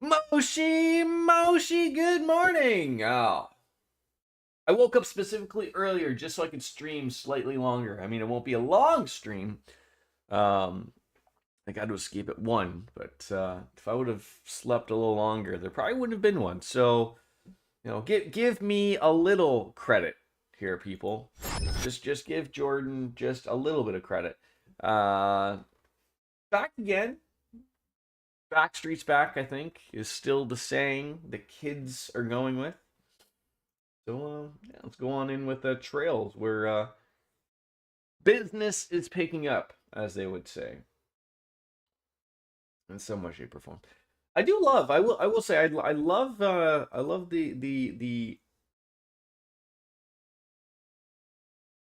Moshi, good morning. Oh, I woke up specifically earlier just so I could stream slightly longer. I mean, it won't be a long stream. I got to escape at 1, but if I would have slept a little longer, there probably wouldn't have been one. So, give me a little credit here, people. Just give Jordan just a little bit of credit. Back again. Backstreet's back, I think, is still the saying the kids are going with. So, yeah, let's go on in with Trails, where business is picking up, as they would say, in some way, shape, or form. I do love. I will say. I love. I love the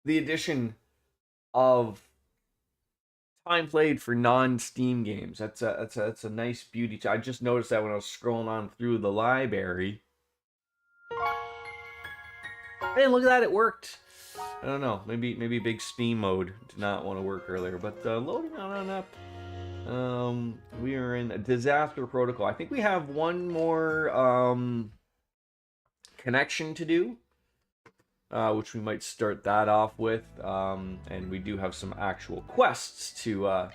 addition of time played for non-Steam games. That's a nice beauty. I just noticed that when I was scrolling on through the library. Hey, look at that! It worked. I don't know. Maybe big Steam mode did not want to work earlier, but loading on up. We are in a disaster protocol. I think we have one more connection to do. Which we might start that off with, and we do have some actual quests to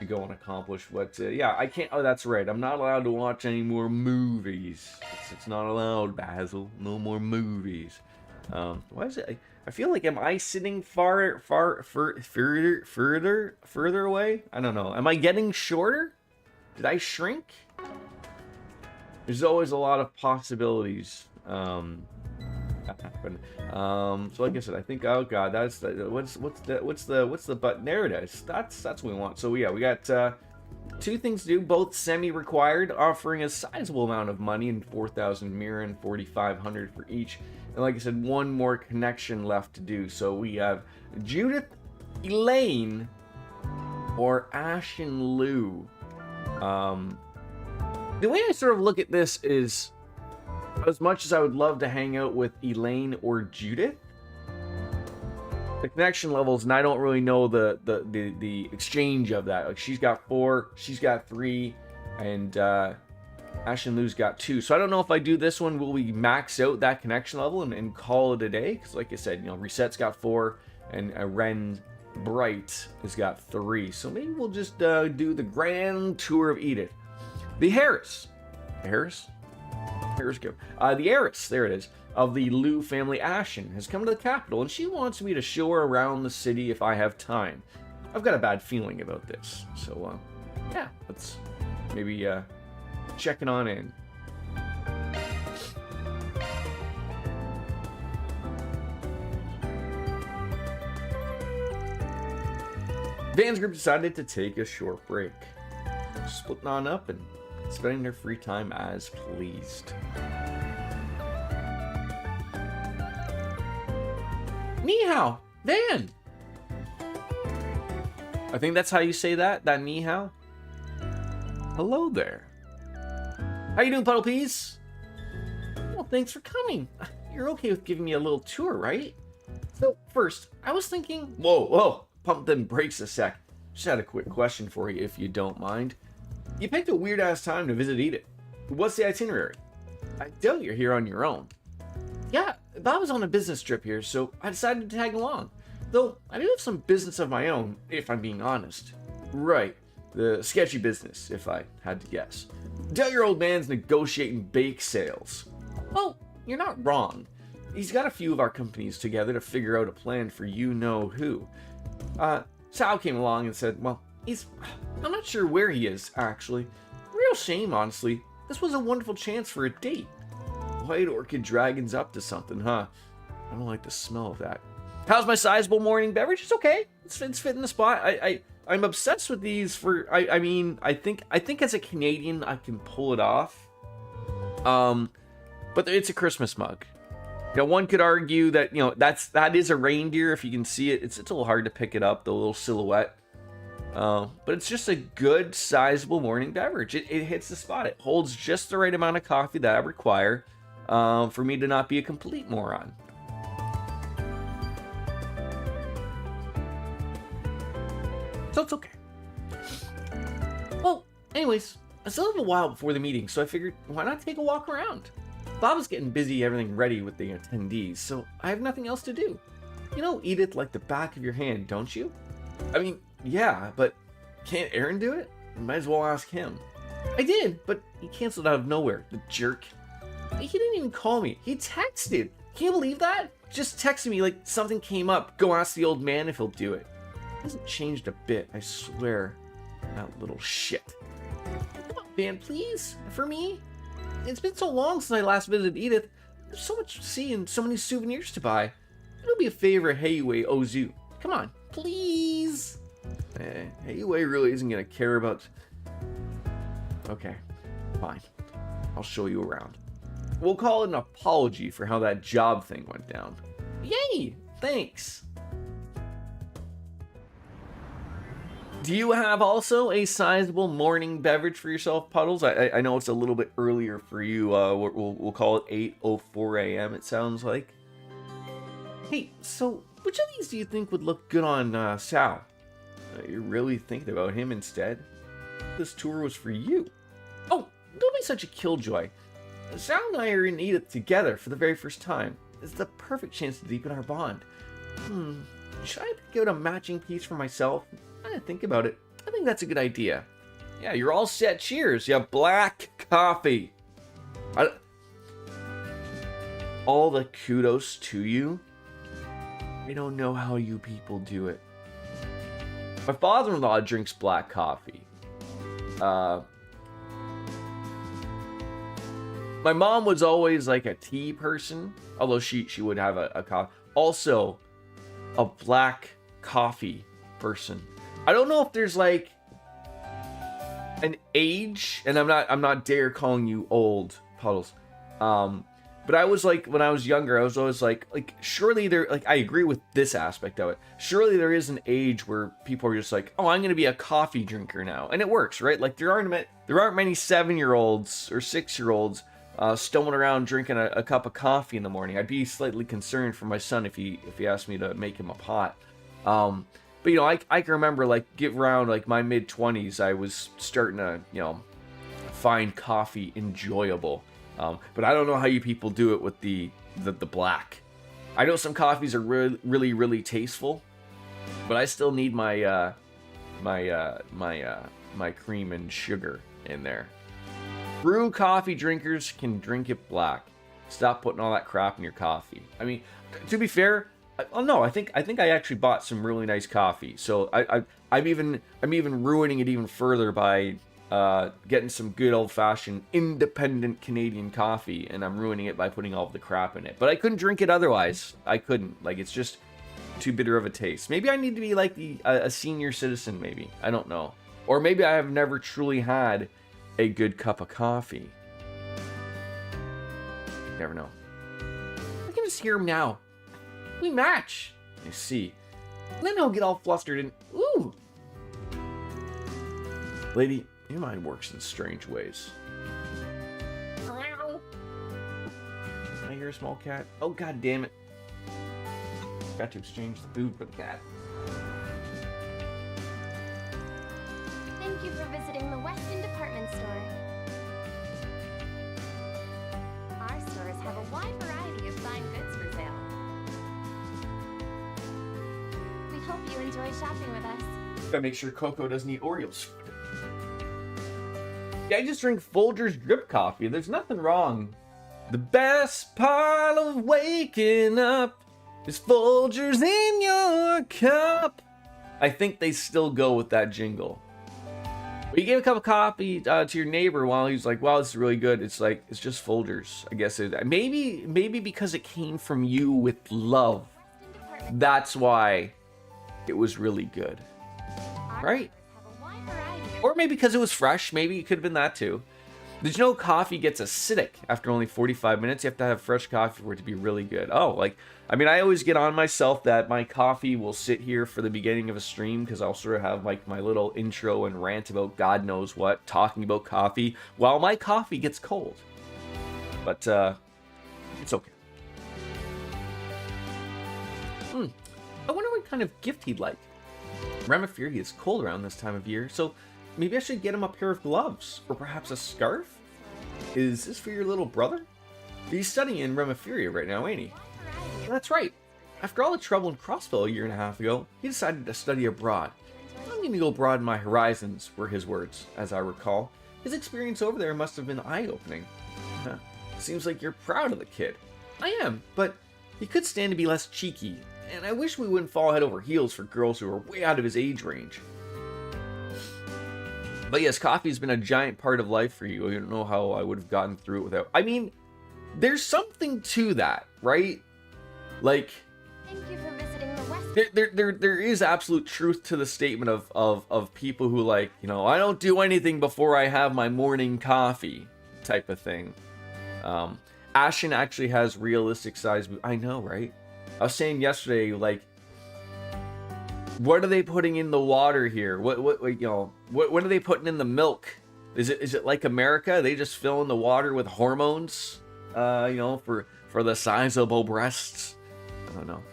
go and accomplish. But yeah, I can't. Oh, that's right. I'm not allowed to watch any more movies. It's not allowed, Basil. No more movies. Why is it? I feel like am I sitting further away? I don't know. Am I getting shorter? Did I shrink? There's always a lot of possibilities. Happen. So like I said, I think, oh god, that's the, what's the button? There it is. That's what we want. So yeah, we got 2 things to do, both semi-required, offering a sizable amount of money, and 4,000 mirror and 4,500 for each. And like I said, one more connection left to do. So we have Judith, Elaine, or Ash and Lou. The way I sort of look at this is, as much as I would love to hang out with Elaine or Judith, the connection levels, and I don't really know the exchange of that. Like, she's got 4, she's got 3, and Ash and Lou's got 2. So I don't know if I do this one, will we max out that connection level and call it a day? Because like I said, Reset's got 4, and Ren Bright has got 3. So maybe we'll just do the grand tour of Edith. The heiress, the heiress, there it is, of the Liu family Ashen has come to the capital, and she wants me to show her around the city if I have time. I've got a bad feeling about this, so yeah, let's maybe check it on in. Van's group decided to take a short break, splitting on up and spending their free time as pleased. Ni hao, Van. I think that's how you say that ni hao. Hello there. How you doing, Puddle Peas? Well, thanks for coming. You're okay with giving me a little tour, right? So first, I was thinking, whoa, pump them brakes a sec. Just had a quick question for you, if you don't mind. You picked a weird-ass time to visit Edith. What's the itinerary? I doubt you're here on your own. Yeah, Bob was on a business trip here, so I decided to tag along. Though, I do have some business of my own, if I'm being honest. Right, the sketchy business, if I had to guess. Doubt your old man's negotiating bake sales. Well, you're not wrong. He's got a few of our companies together to figure out a plan for you-know-who. Sal came along and said, well, I'm not sure where he is, actually. Real shame, honestly. This was a wonderful chance for a date. White Orchid Dragon's up to something, huh? I don't like the smell of that. How's my sizable morning beverage? It's okay. It's fitting the spot. I'm obsessed with these for... I mean, I think as a Canadian, I can pull it off. But it's a Christmas mug. One could argue that, that is a reindeer. If you can see it, it's a little hard to pick it up, the little silhouette. But it's just a good, sizable morning beverage. It hits the spot. It holds just the right amount of coffee that I require for me to not be a complete moron. So it's okay. Well, anyways, I still have a while before the meeting, so I figured, why not take a walk around? Bob was getting busy, everything ready with the attendees, so I have nothing else to do. You know Edith like the back of your hand, don't you? I mean, yeah, but can't Aaron do it? Might as well ask him. I did, but he canceled out of nowhere, the jerk. He didn't even call me. He texted. Can you believe that? Just texted me like something came up. Go ask the old man if he'll do it. It hasn't changed a bit, I swear. That little shit. Come on, man, please? For me? It's been so long since I last visited Edith. There's so much to see and so many souvenirs to buy. It'll be a favor Heiwei owes you. Come on, please. Heiwei really isn't gonna care about... Okay, fine. I'll show you around. We'll call it an apology for how that job thing went down. Yay! Thanks! Do you have also a sizable morning beverage for yourself, Puddles? I know it's a little bit earlier for you. We'll call it 8:04 a.m. it sounds like. Hey, so which of these do you think would look good on Sal? You're really thinking about him instead? This tour was for you. Oh, don't be such a killjoy. Sal and I are in Edith together for the very first time. It's the perfect chance to deepen our bond. Should I pick out a matching piece for myself? I didn't think about it. I think that's a good idea. Yeah, you're all set. Cheers. You have black coffee. All the kudos to you. I don't know how you people do it. My father-in-law drinks black coffee. My mom was always like a tea person, although she would have a coffee. Also, a black coffee person. I don't know if there's like an age, and I'm not dare calling you old, Puddles. But I was like, when I was younger, I was always like surely there, like I agree with this aspect of it. Surely there is an age where people are just like, oh, I'm gonna be a coffee drinker now, and it works, right? Like there aren't many 7-year-olds or 6-year-olds stumbling around drinking a cup of coffee in the morning. I'd be slightly concerned for my son if he asked me to make him a pot. But you know, I can remember like get around like my mid-20s, I was starting to, you know, find coffee enjoyable. But I don't know how you people do it with the black. I know some coffees are really tasteful, but I still need my my cream and sugar in there. Brew coffee drinkers can drink it black. Stop putting all that crap in your coffee. I mean, to be fair, I think I actually bought some really nice coffee. So I'm even ruining it even further by getting some good old-fashioned independent Canadian coffee, and I'm ruining it by putting all of the crap in it. But I couldn't drink it otherwise. I couldn't. Like, it's just too bitter of a taste. Maybe I need to be like a senior citizen, maybe. I don't know. Or maybe I have never truly had a good cup of coffee. Never know. I can just hear him now. We match. I see. Then he'll get all flustered and... Ooh! Lady... Your mind works in strange ways. Can I hear a small cat? Oh, god damn it. Got to exchange the food for the cat. Thank you for visiting the Weston Department Store. Our stores have a wide variety of fine goods for sale. We hope you enjoy shopping with us. Gotta make sure Coco doesn't eat Oreos. Yeah, I just drink Folgers drip coffee. There's nothing wrong. The best part of waking up is Folgers in your cup. I think they still go with that jingle. But you gave a cup of coffee to your neighbor while he's like, wow, this is really good. It's like, it's just Folgers. I guess maybe because it came from you with love. That's why it was really good. Right? Or maybe because it was fresh. Maybe it could have been that too. Did you know coffee gets acidic after only 45 minutes? You have to have fresh coffee for it to be really good. Oh, like, I mean, I always get on myself that my coffee will sit here for the beginning of a stream because I'll sort of have like my little intro and rant about God knows what, talking about coffee while my coffee gets cold. But it's okay. I wonder what kind of gift he'd like. Remifury is cold around this time of year, so maybe I should get him a pair of gloves, or perhaps a scarf? Is this for your little brother? He's studying in Remiferia right now, ain't he? That's right. After all the trouble in Crossville a year and a half ago, he decided to study abroad. I'm going to go broaden my horizons, were his words, as I recall. His experience over there must have been eye-opening. Seems like you're proud of the kid. I am, but he could stand to be less cheeky, and I wish we wouldn't fall head over heels for girls who are way out of his age range. But yes, coffee's been a giant part of life for you. I don't know how I would have gotten through it without... I mean, there's something to that, right? Like... Thank you for visiting the West. There is absolute truth to the statement of people who, like, you know, I don't do anything before I have my morning coffee type of thing. Ashen actually has realistic size. I know, right? I was saying yesterday, like, what are they putting in the water here? What you know, what are they putting in the milk? Is it like America? They just fill in the water with hormones, you know, for the sizable breasts. I don't know.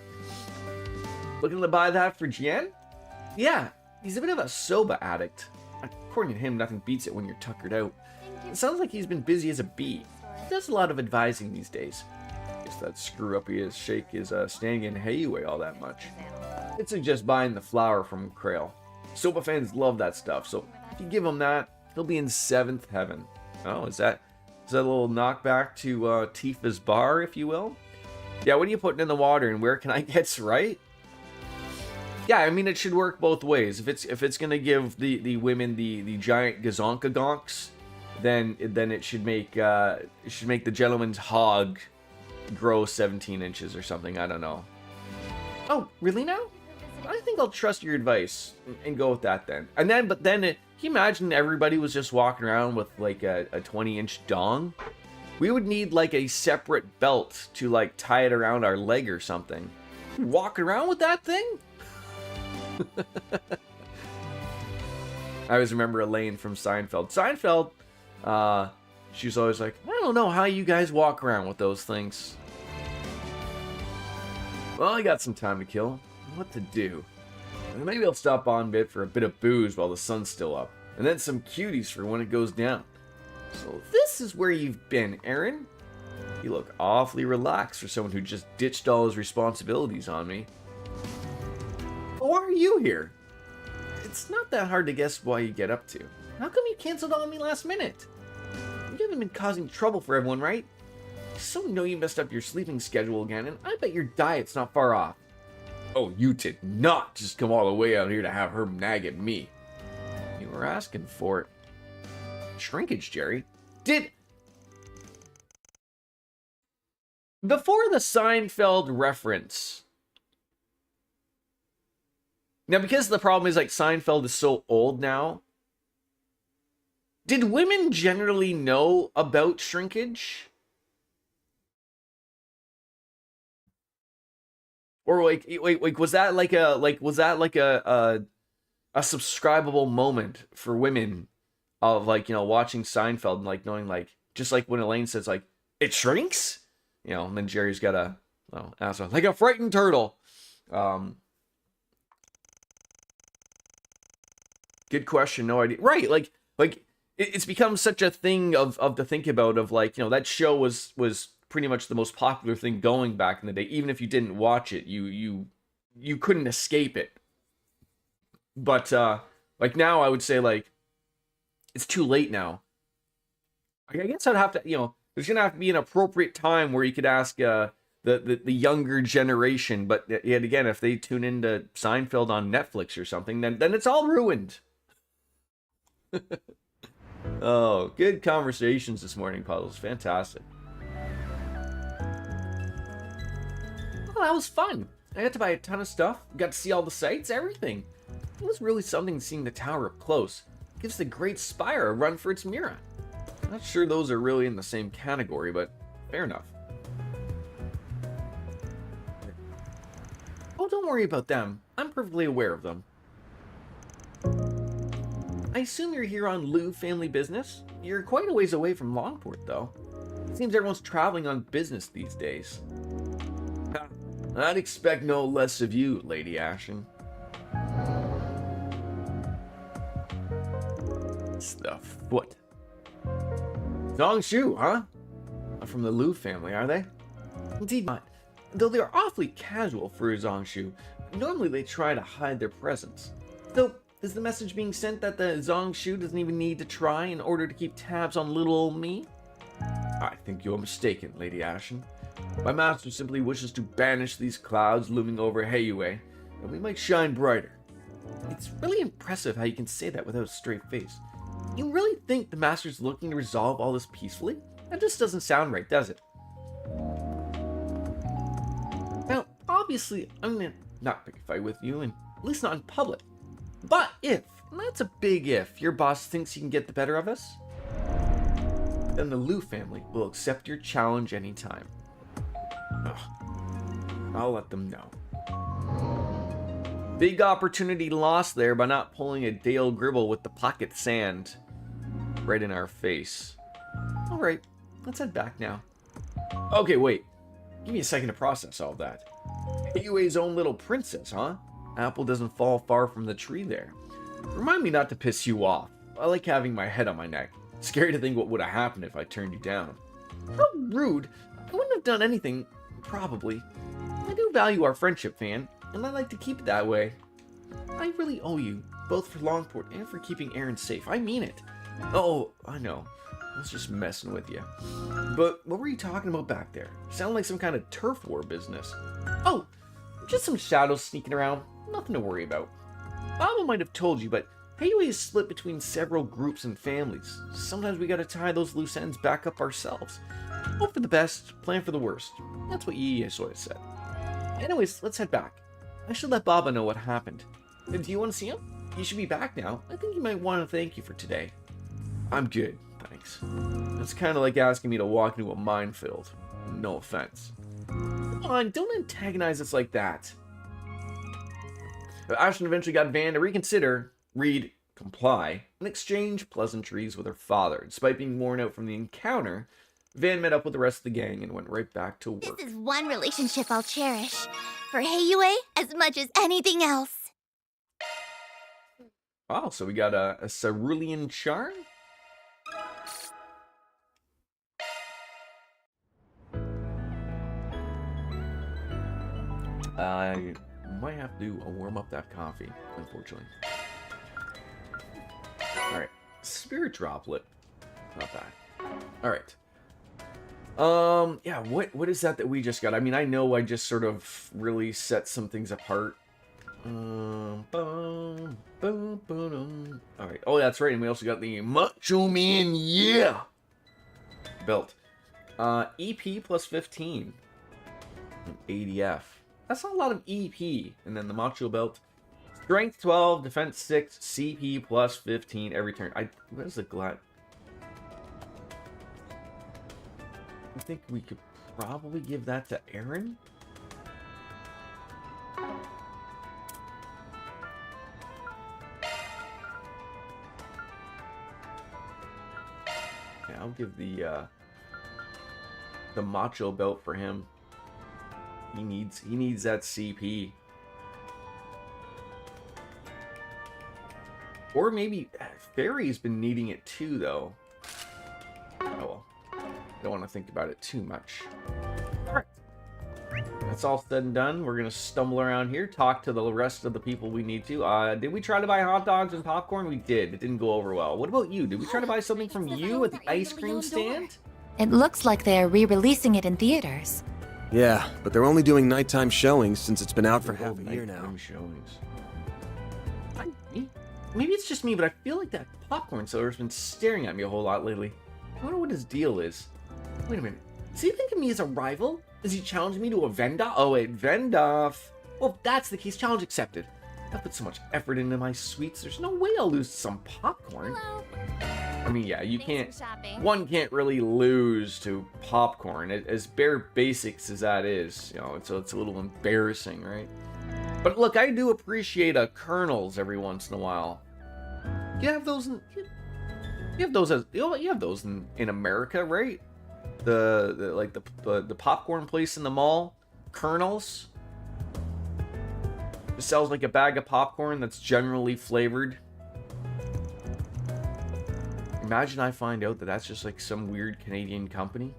Looking to buy that for Jian? Yeah, he's a bit of a soba addict. According to him, nothing beats it when you're tuckered out. It sounds like he's been busy as a bee. He does a lot of advising these days. Guess that screw up his shake is staying in Hayway all that much. I'd suggest buying the flour from Krail. Soba fans love that stuff, so if you give him that, he'll be in 7th heaven. Oh, is that a little knockback to Tifa's bar, if you will? Yeah, what are you putting in the water, and where can I get right? Yeah, I mean, it should work both ways. If it's gonna give the women the giant gazonka gonks, then it should make the gentleman's hog grow 17 inches or something. I don't know. Oh, really now? I think I'll trust your advice and go with that then. But then, can you imagine everybody was just walking around with like a 20-inch dong? We would need like a separate belt to like tie it around our leg or something. Walking around with that thing? I always remember Elaine from Seinfeld. She was always like, I don't know how you guys walk around with those things. Well, I got some time to kill. What to do? Maybe I'll stop on a bit for a bit of booze while the sun's still up. And then some cuties for when it goes down. So this is where you've been, Aaron. You look awfully relaxed for someone who just ditched all his responsibilities on me. Why are you here? It's not that hard to guess why you get up to. How come you canceled on me last minute? You haven't been causing trouble for everyone, right? So know you messed up your sleeping schedule again, and I bet your diet's not far off. Oh, you did not just come all the way out here to have her nag at me. You were asking for it. Shrinkage, Jerry. Before the Seinfeld reference... Now, because the problem is, like, Seinfeld is so old now, did women generally know about shrinkage? Or like was that like a subscribable moment for women of, like, you know, watching Seinfeld and like knowing, like, just like when Elaine says, like, it shrinks, you know, and then Jerry's got a, well, answer like a frightened turtle. Good question, no idea. Right, like it's become such a thing of to think about, of like, you know, that show was pretty much the most popular thing going back in the day. Even if you didn't watch it, you couldn't escape it. But like now, I would say, like, it's too late now. I guess I'd have to, you know, there's gonna have to be an appropriate time where you could ask the younger generation. But yet again, if they tune into Seinfeld on Netflix or something, then it's all ruined. Oh, good conversations this morning, Puddles. Fantastic. Well, that was fun. I got to buy a ton of stuff, got to see all the sights, everything. It was really something seeing the tower up close. It gives the Great Spire a run for its Mira. Not sure those are really in the same category, but fair enough. Oh, don't worry about them. I'm perfectly aware of them. I assume you're here on Liu family business? You're quite a ways away from Longport, though. It seems everyone's traveling on business these days. I'd expect no less of you, Lady Ashen. It's the foot. Zongshu, huh? From the Liu family, are they? Indeed not. Though they are awfully casual for Zongshu, normally they try to hide their presence. So, is the message being sent that the Zongshu doesn't even need to try in order to keep tabs on little old me? I think you're mistaken, Lady Ashen. My master simply wishes to banish these clouds looming over Heiyue, and we might shine brighter. It's really impressive how you can say that without a straight face. You really think the master's looking to resolve all this peacefully? That just doesn't sound right, does it? Now, obviously, I'm gonna not pick a fight with you, and at least not in public. But if, and that's a big if, your boss thinks he can get the better of us, then the Liu family will accept your challenge anytime. Ugh. I'll let them know. Big opportunity lost there by not pulling a Dale Gribble with the pocket sand right in our face. Alright, let's head back now. Okay, wait. Give me a second to process all that. Heiyue's own little princess, huh? Apple doesn't fall far from the tree there. Remind me not to piss you off. I like having my head on my neck. Scary to think what would have happened if I turned you down. How rude. I wouldn't have done anything, probably. I do value our friendship, Fan, and I like to keep it that way. I really owe you, both for Longport and for keeping Aaron safe. I mean it. Oh, I know. I was just messing with you. But what were you talking about back there? Sound like some kind of turf war business. Oh, just some shadows sneaking around. Nothing to worry about. Baba might have told you, but Heiyue is split between several groups and families. Sometimes we gotta tie those loose ends back up ourselves. Hope for the best, plan for the worst. That's what Yi sort of said. Anyways, let's head back. I should let Baba know what happened. Do you want to see him? He should be back now. I think he might want to thank you for today. I'm good, thanks. It's kind of like asking me to walk into a minefield. No offense. Come on, don't antagonize us like that. Ashton eventually got Van to reconsider, read, comply, and exchange pleasantries with her father. Despite being worn out from the encounter, Van met up with the rest of the gang and went right back to work. This is one relationship I'll cherish. For Heiyue, as much as anything else. Oh, so we got a cerulean charm? I might have to warm up that coffee, unfortunately. Alright. Spirit Droplet. Not bad. Alright. Yeah, what is that we just got? I mean, I know I just sort of really set some things apart. Alright. Oh, that's right. And we also got the Macho Man, yeah! Belt. EP plus 15. ADF. That's not a lot of EP. And then the Macho Belt. Strength 12, Defense 6, CP plus 15 every turn. Where's the glad? I think we could probably give that to Aaron. Yeah, I'll give the Macho Belt for him. He needs that CP. Or maybe Fairy's been needing it too, though. Oh well. Don't want to think about it too much. Alright. That's all said and done. We're going to stumble around here, talk to the rest of the people we need to. Did we try to buy hot dogs and popcorn? We did. It didn't go over well. What about you? Did we try to buy something from you at the ice cream stand? It looks like they are re-releasing it in theaters. Yeah, but they're only doing nighttime showings since it's been out for half a year now. Nighttime showings. Maybe it's just me, but I feel like that popcorn seller's been staring at me a whole lot lately. I wonder what his deal is. Wait a minute. Does he think of me as a rival? Is he challenging me to a Vendoff? Oh wait, Vendoff. Well, if that's the case, challenge accepted. I put so much effort into my sweets, there's no way I'll lose some popcorn. Hello. I mean, yeah, you Thanks for can't... shopping. One can't really lose to popcorn, as bare basics as that is. You know, so it's a little embarrassing, right? But look, I do appreciate a Colonel's every once in a while. You have those in... You have those as... You have those in America, right? The popcorn place in the mall, Colonel's. It sells like a bag of popcorn that's generally flavored. Imagine I find out that that's just like some weird Canadian company.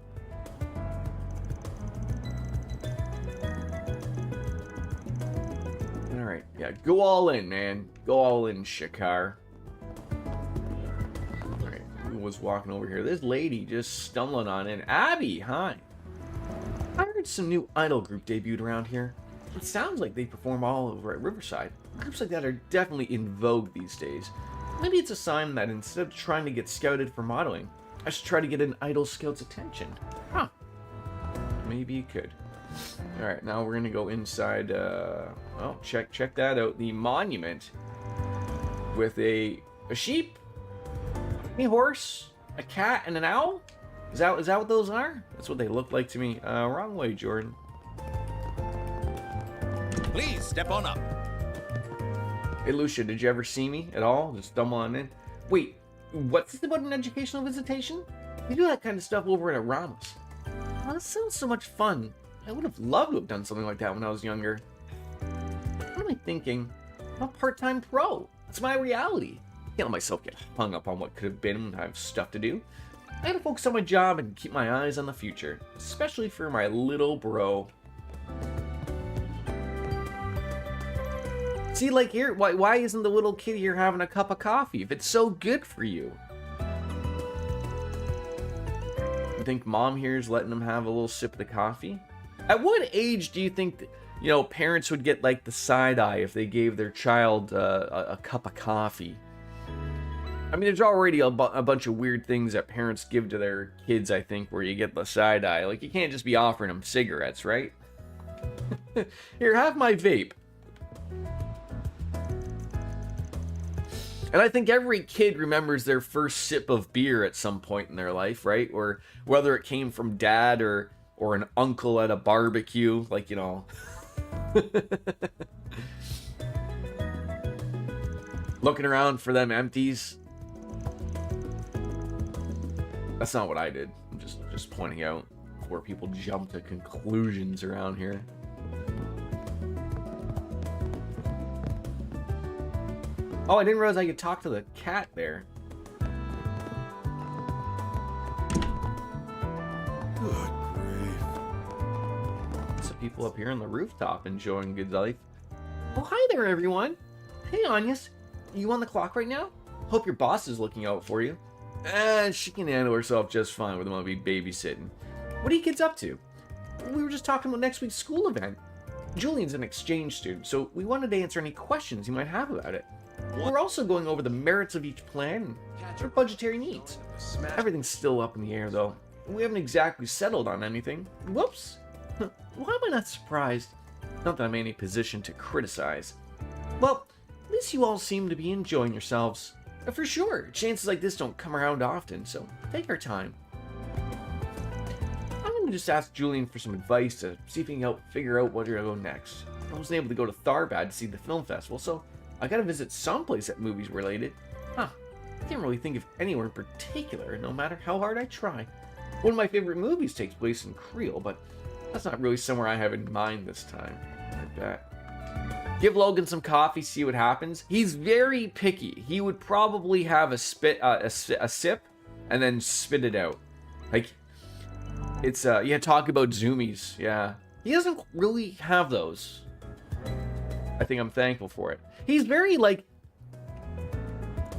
Alright, yeah, go all in, man. Go all in, Shakar. Alright, who was walking over here? This lady just stumbling on in. Abby, hi. I heard some new idol group debuted around here. It sounds like they perform all over at Riverside. Groups like that are definitely in vogue these days. Maybe it's a sign that instead of trying to get scouted for modeling, I should try to get an idol scout's attention. Huh. Maybe you could. Alright, now we're gonna go inside, well, check that out. The monument with a sheep, a horse, a cat, and an owl? Is that what those are? That's what they look like to me. Wrong way, Jordan. Please step on up. Hey, Lucia, did you ever see me at all? Just stumble on in. Wait, what's this about an educational visitation? You do that kind of stuff over at Ramos. Oh, that sounds so much fun. I would have loved to have done something like that when I was younger. What am I thinking? I'm a part-time pro. It's my reality. Can't let myself get hung up on what could have been when I have stuff to do. I gotta focus on my job and keep my eyes on the future, especially for my little bro. See, like here, why isn't the little kid here having a cup of coffee if it's so good for you? You think mom here is letting him have a little sip of the coffee? At what age do you think that, you know, parents would get like the side eye if they gave their child a cup of coffee? I mean, there's already a bunch of weird things that parents give to their kids, I think, where you get the side eye. Like, you can't just be offering them cigarettes, right? Here, have my vape. And I think every kid remembers their first sip of beer at some point in their life, right? Or whether it came from dad or an uncle at a barbecue, like, you know. Looking around for them empties. That's not what I did. I'm just pointing out where people jump to conclusions around here. Oh, I didn't realize I could talk to the cat there. Good grief. Some people up here on the rooftop enjoying good life. Oh, hi there, everyone. Hey, Anyas. You on the clock right now? Hope your boss is looking out for you. She can handle herself just fine with him. I'll be babysitting. What are you kids up to? We were just talking about next week's school event. Julian's an exchange student, so we wanted to answer any questions you might have about it. We're also going over the merits of each plan and our budgetary needs. Everything's still up in the air, though. We haven't exactly settled on anything. Whoops. Why am I not surprised? Not that I'm in any position to criticize. Well, at least you all seem to be enjoying yourselves. For sure, chances like this don't come around often, so take our time. I'm going to just ask Julian for some advice to see if he can help figure out where to go next. I wasn't able to go to Tharbad to see the film festival, so I gotta visit someplace that movie's related. Huh, I can't really think of anywhere in particular, no matter how hard I try. One of my favorite movies takes place in Creole, but that's not really somewhere I have in mind this time. I bet. Give Logan some coffee, see what happens. He's very picky. He would probably have a sip, and then spit it out. Like, it's, yeah, talk about zoomies, yeah. He doesn't really have those. I think I'm thankful for it. He's very, like,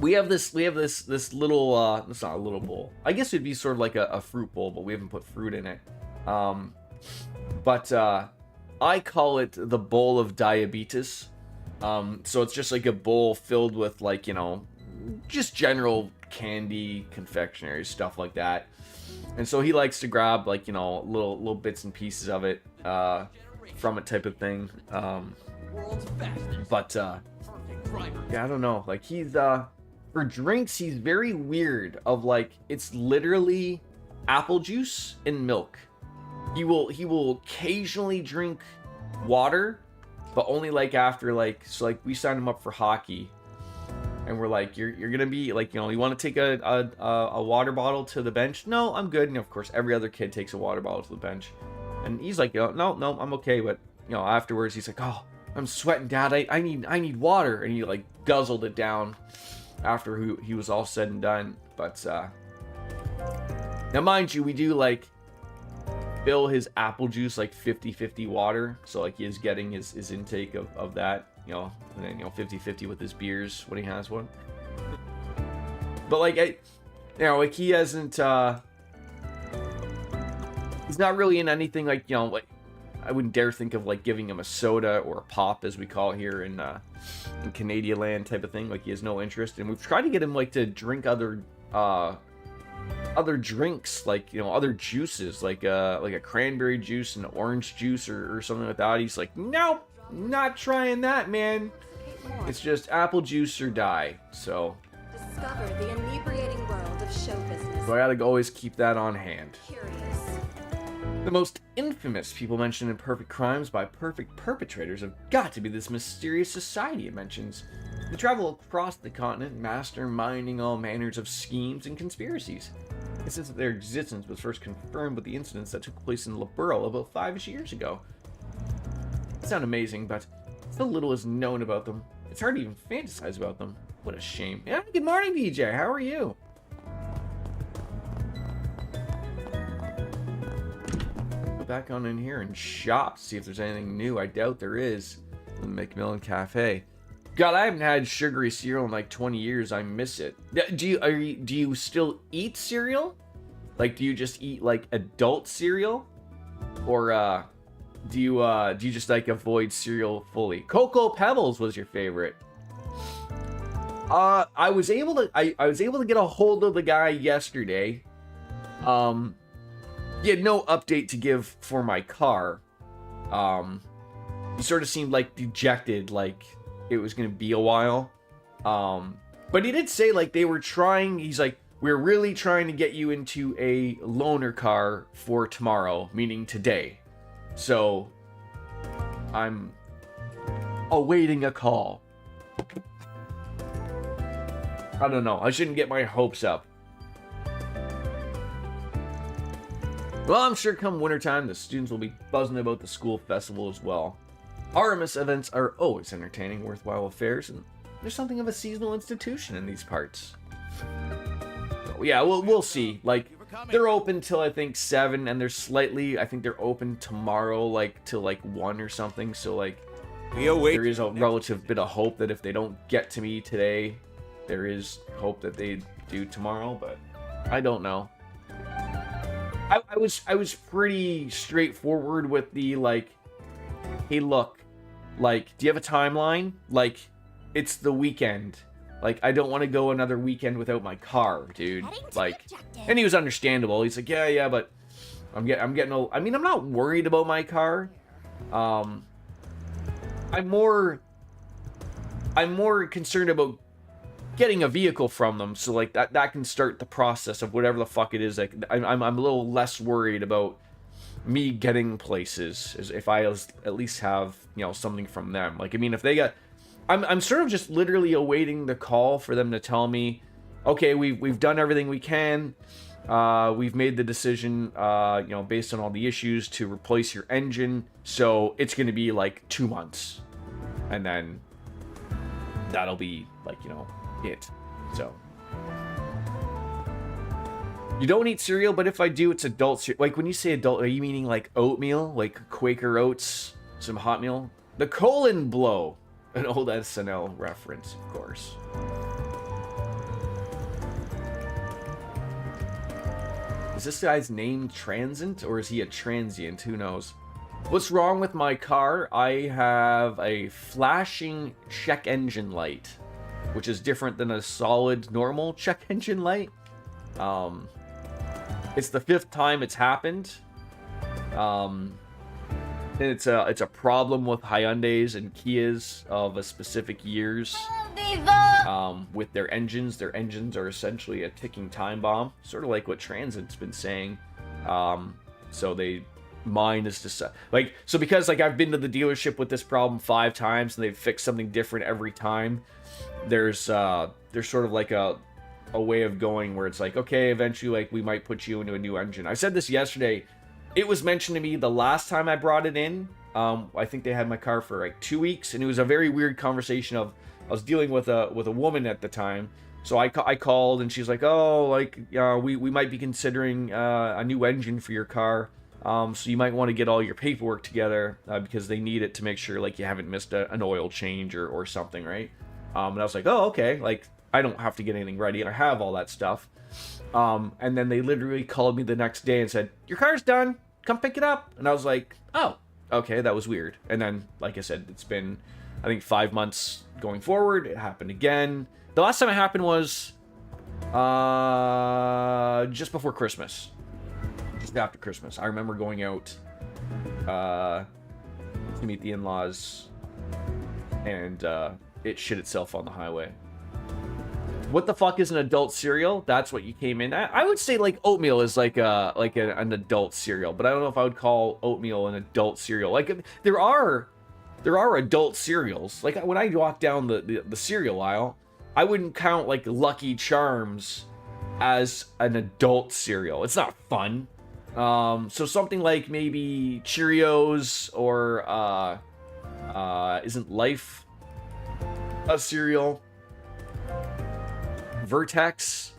we have this little, it's not a little bowl. I guess it'd be sort of like a fruit bowl, but we haven't put fruit in it. I call it the bowl of diabetes. So it's just like a bowl filled with, like, you know, just general candy, confectionery, stuff like that. And so he likes to grab, like, you know, little bits and pieces of it, from it type of thing. Yeah, I don't know. Like, he's, for drinks, he's very weird of, like, it's literally apple juice and milk. He will occasionally drink water, but only, like, after, like, so, like, we signed him up for hockey, and we're like, you're gonna be, like, you know, you want to take a water bottle to the bench? No, I'm good. And, of course, every other kid takes a water bottle to the bench. And he's like, no, I'm okay. But, you know, afterwards, he's like, oh, I'm sweating, Dad. I need water. And he, like, guzzled it down. after he was all said and done. But now, mind you, we do like fill his apple juice like 50-50 water, so like he is getting his intake of that, you know, and then, you know, 50-50 with his beers when he has one. But like, you know, like he hasn't he's not really in anything like, you know, like I wouldn't dare think of like giving him a soda or a pop, as we call it here in Canadian land, type of thing. Like he has no interest, and we've tried to get him like to drink other drinks, like, you know, other juices, like a cranberry juice and orange juice or something like that. He's like, nope, not trying that, man. It's just apple juice or die. So Discover the inebriating world of show business. I gotta always keep that on hand. Curious. The most infamous people mentioned in Perfect Crimes by perfect perpetrators have got to be this mysterious society it mentions. They travel across the continent, masterminding all manners of schemes and conspiracies. It says that their existence was first confirmed with the incidents that took place in Laburo about 5-ish years ago. They sound amazing, but so little is known about them. It's hard to even fantasize about them. What a shame. Yeah, good morning, DJ. How are you? Back on in here and shop, see if there's anything new. I doubt there is in the Macmillan Cafe. God, I haven't had sugary cereal in like 20 years. I miss it. Do you still eat cereal? Like, do you just eat like adult cereal, or do you just like avoid cereal fully? Cocoa Pebbles was your favorite. I was able to get a hold of the guy yesterday. He had no update to give for my car. He sort of seemed like dejected, like it was gonna be a while. But he did say like they were trying. He's like, we're really trying to get you into a loaner car for tomorrow, meaning today. So I'm awaiting a call. I don't know. I shouldn't get my hopes up. Well, I'm sure come wintertime, the students will be buzzing about the school festival as well. Artemis events are always entertaining, worthwhile affairs, and there's something of a seasonal institution in these parts. So, yeah, we'll see. Like, they're open till, I think, 7, and I think they're open tomorrow, like, till, like, 1 or something. So, like, there is a relative bit of hope that if they don't get to me today, there is hope that they do tomorrow, but I don't know. I was pretty straightforward with the, like, hey, look, like, do you have a timeline? Like, it's the weekend. Like, I don't want to go another weekend without my car, dude. Like, and he was understandable. He's like, yeah, but I'm getting old. I mean, I'm not worried about my car. I'm more concerned about getting a vehicle from them, so like that can start the process of whatever the fuck it is. Like I'm a little less worried about me getting places as if I at least have, you know, something from them. Like, I mean, if they got, I'm sort of just literally awaiting the call for them to tell me, okay, we've done everything we can, we've made the decision, you know, based on all the issues, to replace your engine, so it's going to be like 2 months, and then that'll be like, you know, it. So you don't eat cereal, but if I do, it's adult cereal. Like, when you say adult, are you meaning like oatmeal, like Quaker Oats, some hot meal? The colon blow, an old SNL reference, of course. Is this guy's name Transient, or is he a transient? Who knows? What's wrong with my car? I have a flashing check engine light, which is different than a solid normal check engine light. It's the 5th time it's happened. And it's a problem with Hyundais and Kias of a specific years. With their engines. Their engines are essentially a ticking time bomb, sort of like what Transit's been saying. So mine is just like, so because like I've been to the dealership with this problem 5 times and they've fixed something different every time. There's sort of like a way of going where it's like, okay, eventually, like, we might put you into a new engine. I said this yesterday. It was mentioned to me the last time I brought it in. I think they had my car for like 2 weeks, and it was a very weird conversation of I was dealing with a woman at the time. So I called, and she's like, oh, like, we might be considering a new engine for your car. So you might want to get all your paperwork together because they need it to make sure like you haven't missed an oil change or something, right? And I was like, oh, okay, like I don't have to get anything ready, and I have all that stuff. And then they literally called me the next day and said, your car's done, come pick it up. And I was like, oh, okay, that was weird. And then, like I said, it's been, I think, 5 months going forward. It happened again. The last time it happened was just before Christmas. Just after Christmas. I remember going out to meet the in-laws, and it shit itself on the highway. What the fuck is an adult cereal? That's what you came in. I would say like oatmeal is like an adult cereal, but I don't know if I would call oatmeal an adult cereal. Like there are adult cereals. Like when I walk down the cereal aisle, I wouldn't count like Lucky Charms as an adult cereal. It's not fun. So something like maybe Cheerios or isn't Life a cereal? Vertex,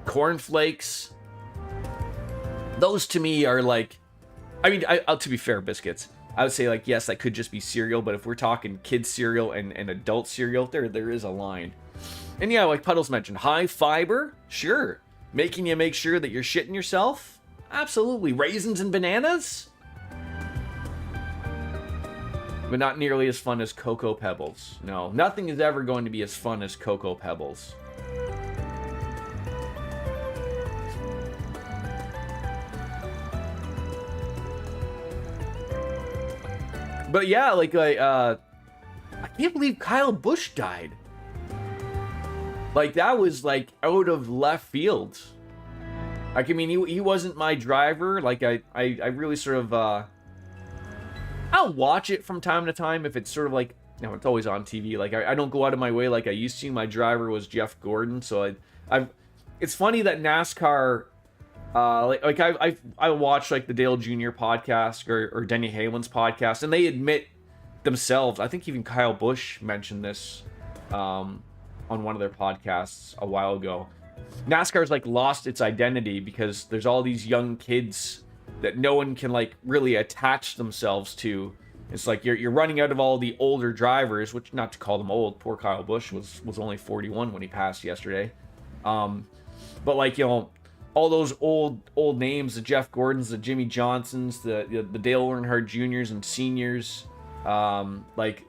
Corn Flakes. Those to me are like, I mean, to be fair, biscuits, I would say like, yes, that could just be cereal, but if we're talking kids cereal and adult cereal, there is a line. And yeah, like Puddles mentioned, high fiber, sure. Making you make sure that you're shitting yourself, absolutely. Raisins and bananas, but not nearly as fun as Cocoa Pebbles. No, nothing is ever going to be as fun as Cocoa Pebbles. But yeah, like I can't believe Kyle Busch died. Like that was like out of left field. Like I mean, he wasn't my driver. Like I really sort of I'll watch it from time to time if it's sort of like, you know, it's always on TV. Like I don't go out of my way like I used to. My driver was Jeff Gordon, so I've it's funny that NASCAR. I watch like the Dale Jr. podcast or Denny Hamlin's podcast, and they admit themselves. I think even Kyle Busch mentioned this on one of their podcasts a while ago. NASCAR's like lost its identity because there's all these young kids that no one can like really attach themselves to. It's like you're running out of all the older drivers, which, not to call them old. Poor Kyle Busch was only 41 when he passed yesterday. But like, you know, all those old names, the Jeff Gordons, the Jimmy Johnsons, the Dale Earnhardt Juniors and seniors, like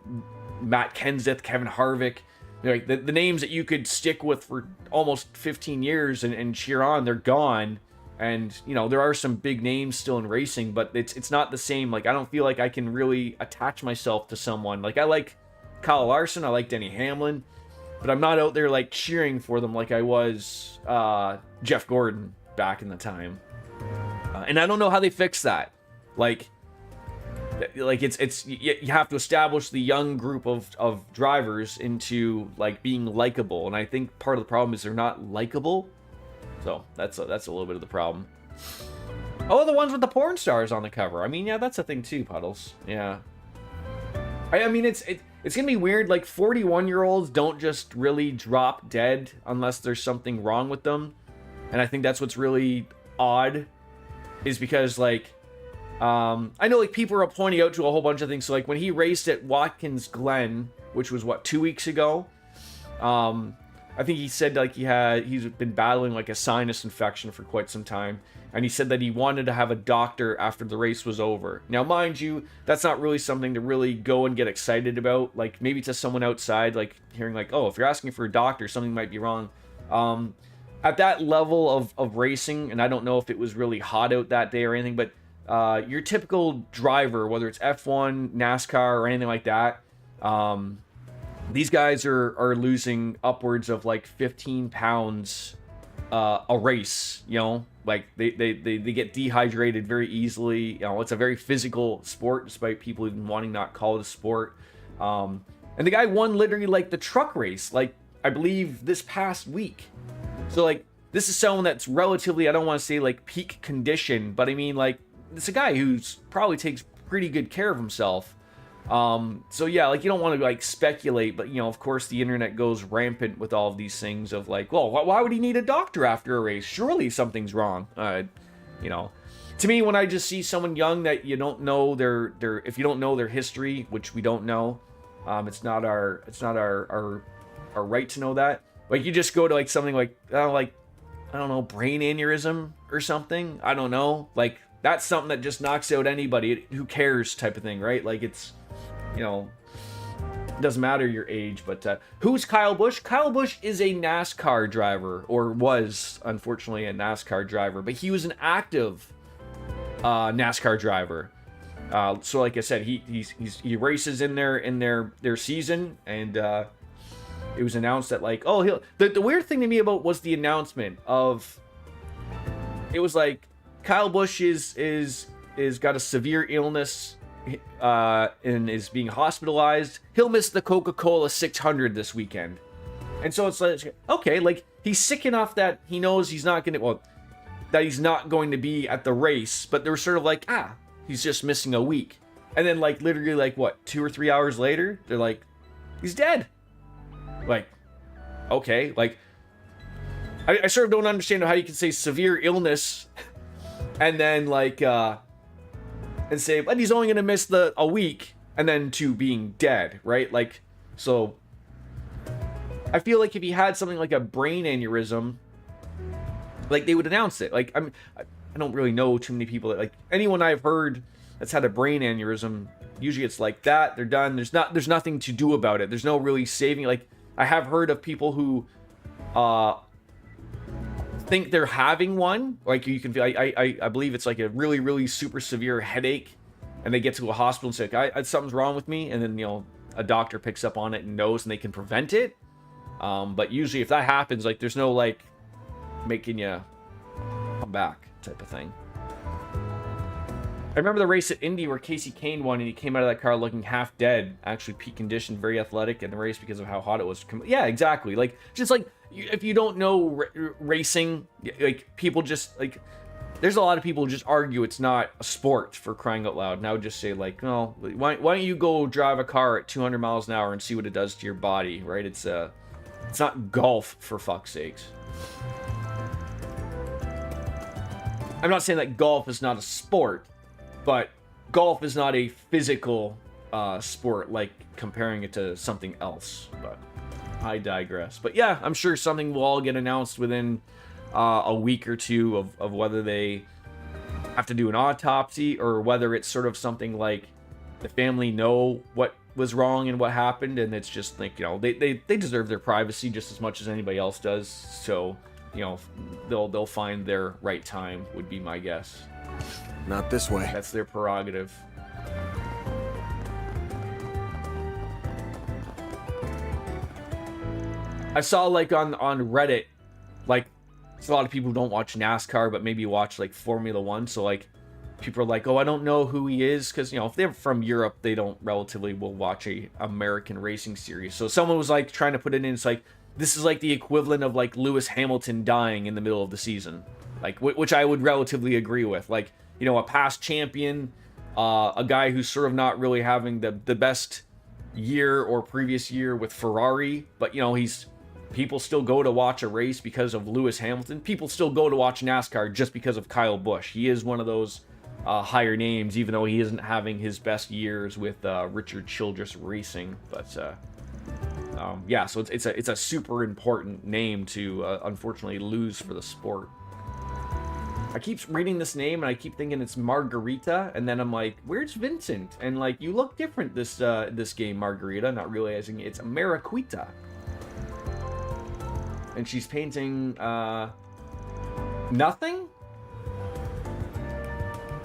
Matt Kenseth, Kevin Harvick, like the names that you could stick with for almost 15 years and cheer on, they're gone. And, you know, there are some big names still in racing, but it's not the same. Like, I don't feel like I can really attach myself to someone. Like, I like Kyle Larson, I like Denny Hamlin, but I'm not out there like cheering for them like I was Jeff Gordon back in the time. And I don't know how they fix that. Like it's you have to establish the young group of drivers into like being likable, and I think part of the problem is they're not likable. So that's a little bit of the problem. Oh, the ones with the porn stars on the cover. I mean, yeah, that's a thing too, Puddles. Yeah. I mean, it's gonna be weird. Like 41-year-olds don't just really drop dead unless there's something wrong with them, and I think that's what's really odd, is because like, I know like people are pointing out to a whole bunch of things. So like when he raced at Watkins Glen, which was what, 2 weeks ago, I think he said like he's been battling like a sinus infection for quite some time. And he said that he wanted to have a doctor after the race was over. Now, mind you, that's not really something to really go and get excited about. Like maybe to someone outside, like hearing like, oh, if you're asking for a doctor, something might be wrong. At that level of racing, and I don't know if it was really hot out that day or anything, but your typical driver, whether it's F1, NASCAR, or anything like that, these guys are losing upwards of like 15 pounds a race, you know, like they get dehydrated very easily. You know, it's a very physical sport, despite people even wanting not call it a sport. And the guy won literally like the truck race, like I believe this past week. So like this is someone that's relatively, I don't want to say like peak condition, but I mean like it's a guy who's probably takes pretty good care of himself. So yeah, like, you don't want to like speculate, but, you know, of course the internet goes rampant with all of these things of like, well, why would he need a doctor after a race? Surely something's wrong. You know, to me, when I just see someone young that you don't know if you don't know their history, which we don't know, it's not our right to know that. Like, you just go to like something like, I don't know, brain aneurysm or something. I don't know. Like, that's something that just knocks out anybody. Who cares type of thing, right? Like, it's, you know, it doesn't matter your age. But who's Kyle Busch? Kyle Busch is a NASCAR driver, or was, unfortunately, a NASCAR driver. But he was an active NASCAR driver. So like I said, he races in their season, and it was announced that like, oh, the weird thing to me about was the announcement of, it was like, Kyle Busch is got a severe illness and is being hospitalized. He'll miss the Coca-Cola 600 this weekend. And so it's like, okay, like, he's sick enough that he knows he's not going to be at the race, but they were sort of like, he's just missing a week. And then like literally like what, 2 or 3 hours later, they're like, he's dead. Like, okay, like, I sort of don't understand how you can say severe illness and then like and say, but he's only gonna miss a week, and then to being dead, right? Like, so I feel like if he had something like a brain aneurysm, like, they would announce it. Like, I don't really know too many people that, like, anyone I've heard that's had a brain aneurysm, usually it's like that, they're done. There's nothing to do about it. There's no really saving. Like, I have heard of people who think they're having one. Like, you can feel, I believe it's like a really, really super severe headache, and they get to a hospital and say, like, something's wrong with me, and then, you know, a doctor picks up on it and knows, and they can prevent it. But usually if that happens, like, there's no like making you come back type of thing. I remember the race at Indy where Casey Kane won, and he came out of that car looking half dead, actually peak condition, very athletic in the race because of how hot it was. Yeah, exactly. Like, just like, if you don't know racing, like, people just like, there's a lot of people who just argue it's not a sport, for crying out loud. And I would just say, like, no, why don't you go drive a car at 200 miles an hour and see what it does to your body, right? It's not golf, for fuck's sakes. I'm not saying that golf is not a sport, but golf is not a physical sport, like comparing it to something else. But I digress. But yeah, I'm sure something will all get announced within a week or two of whether they have to do an autopsy, or whether it's sort of something like the family know what was wrong and what happened, and it's just like, you know, they deserve their privacy just as much as anybody else does. So, you know, they'll find their right time, would be my guess. Not this way. That's their prerogative. I saw like on Reddit, like, it's a lot of people who don't watch NASCAR but maybe watch like Formula One. So like, people are like, oh, I don't know who he is, because, you know, if they're from Europe, they don't relatively will watch a American racing series. So someone was like trying to put it in, it's like, this is like the equivalent of like Lewis Hamilton dying in the middle of the season, like, which I would relatively agree with. Like, you know, a past champion, a guy who's sort of not really having the best year or previous year with Ferrari, but, you know, people still go to watch a race because of Lewis Hamilton. People still go to watch NASCAR just because of Kyle Busch. He is one of those higher names, even though he isn't having his best years with Richard Childress Racing. But yeah, so it's a super important name to unfortunately lose for the sport. I keep reading this name and I keep thinking it's Margarita, and then I'm like, where's Vincent? And like, you look different this game, Margarita, not realizing it's Mariquita. And she's painting nothing?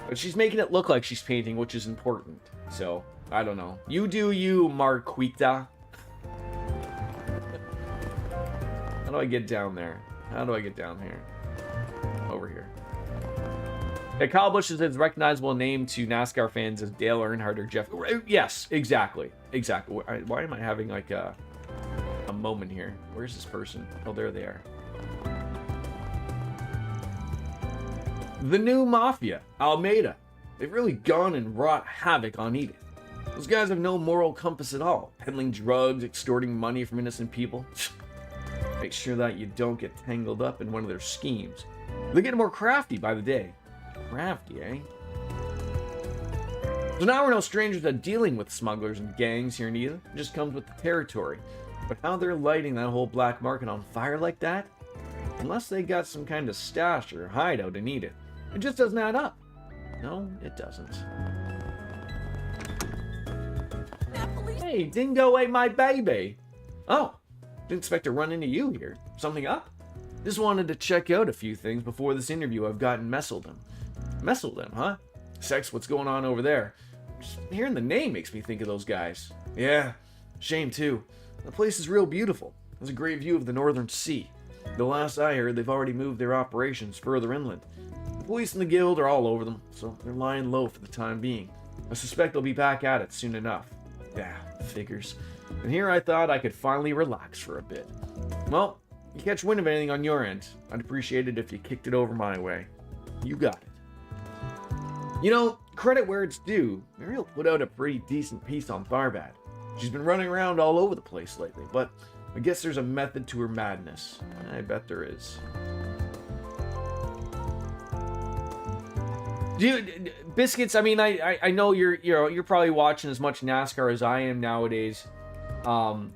But she's making it look like she's painting, which is important. So, I don't know. You do you, Marquita. How do I get down there? How do I get down here? Over here. Yeah, Kyle Busch is his recognizable name to NASCAR fans as Dale Earnhardt or Jeff. Yes, exactly. Exactly. Why am I having like a moment here? Where's this person? Oh, there they are. The new Mafia, Almeida. They've really gone and wrought havoc on Edith. Those guys have no moral compass at all, peddling drugs, extorting money from innocent people. Make sure that you don't get tangled up in one of their schemes. They're getting more crafty by the day. Crafty, eh? So now we're no strangers to dealing with smugglers and gangs here in Edith. It just comes with the territory. But how they're lighting that whole black market on fire like that? Unless they got some kind of stash or hideout in Edith. It just doesn't add up. No, it doesn't. Hey, Dingo ate my baby. Oh, didn't expect to run into you here. Something up? Just wanted to check out a few things before this interview I've gotten Messeldom. Messeldom, huh? Sex, what's going on over there? Just hearing the name makes me think of those guys. Yeah, shame too. The place is real beautiful. There's a great view of the northern sea. The last I heard, they've already moved their operations further inland. The police and the guild are all over them, so they're lying low for the time being. I suspect they'll be back at it soon enough. Yeah, figures. And here I thought I could finally relax for a bit. Well, you catch wind of anything on your end, I'd appreciate it if you kicked it over my way. You got it. You know, credit where it's due, Muriel put out a pretty decent piece on Tharbad. She's been running around all over the place lately, but I guess there's a method to her madness. I bet there is. Dude, Biscuits, I mean, I know you're probably watching as much NASCAR as I am nowadays. Do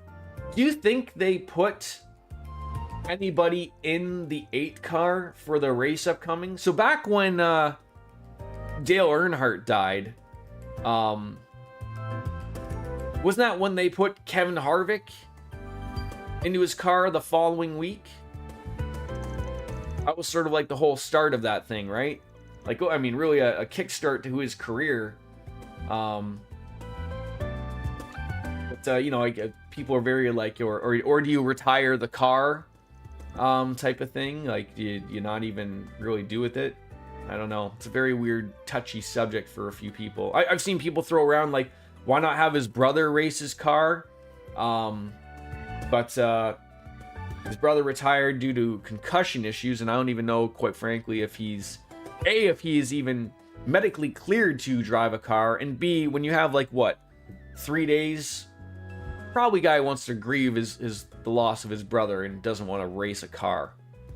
you think they put anybody in the 8 car for the race upcoming? So back when Dale Earnhardt died, wasn't that when they put Kevin Harvick into his car the following week? That was sort of like the whole start of that thing, right? Like, I mean, really a kickstart to his career. But you know, like people are very like, or do you retire the car, type of thing? Like, do you not even really do with it? I don't know. It's a very weird, touchy subject for a few people. I've seen people throw around like, why not have his brother race his car? But his brother retired due to concussion issues, and I don't even know, quite frankly, if he's even medically cleared to drive a car, and B, when you have like what, 3 days, probably guy wants to grieve the loss of his brother and doesn't want to race a car.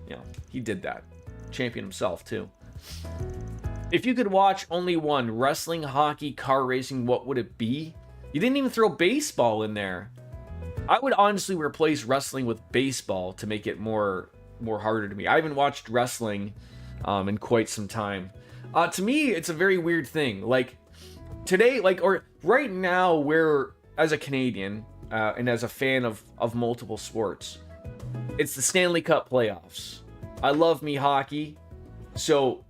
You know, he did that. Champion himself too. If you could watch only one, wrestling, hockey, car racing, what would it be? You didn't even throw baseball in there. I would honestly replace wrestling with baseball to make it more harder to me. I haven't watched wrestling in quite some time. To me, it's a very weird thing. Like today, or right now, where as a Canadian and as a fan of multiple sports, it's the Stanley Cup playoffs. I love me hockey, so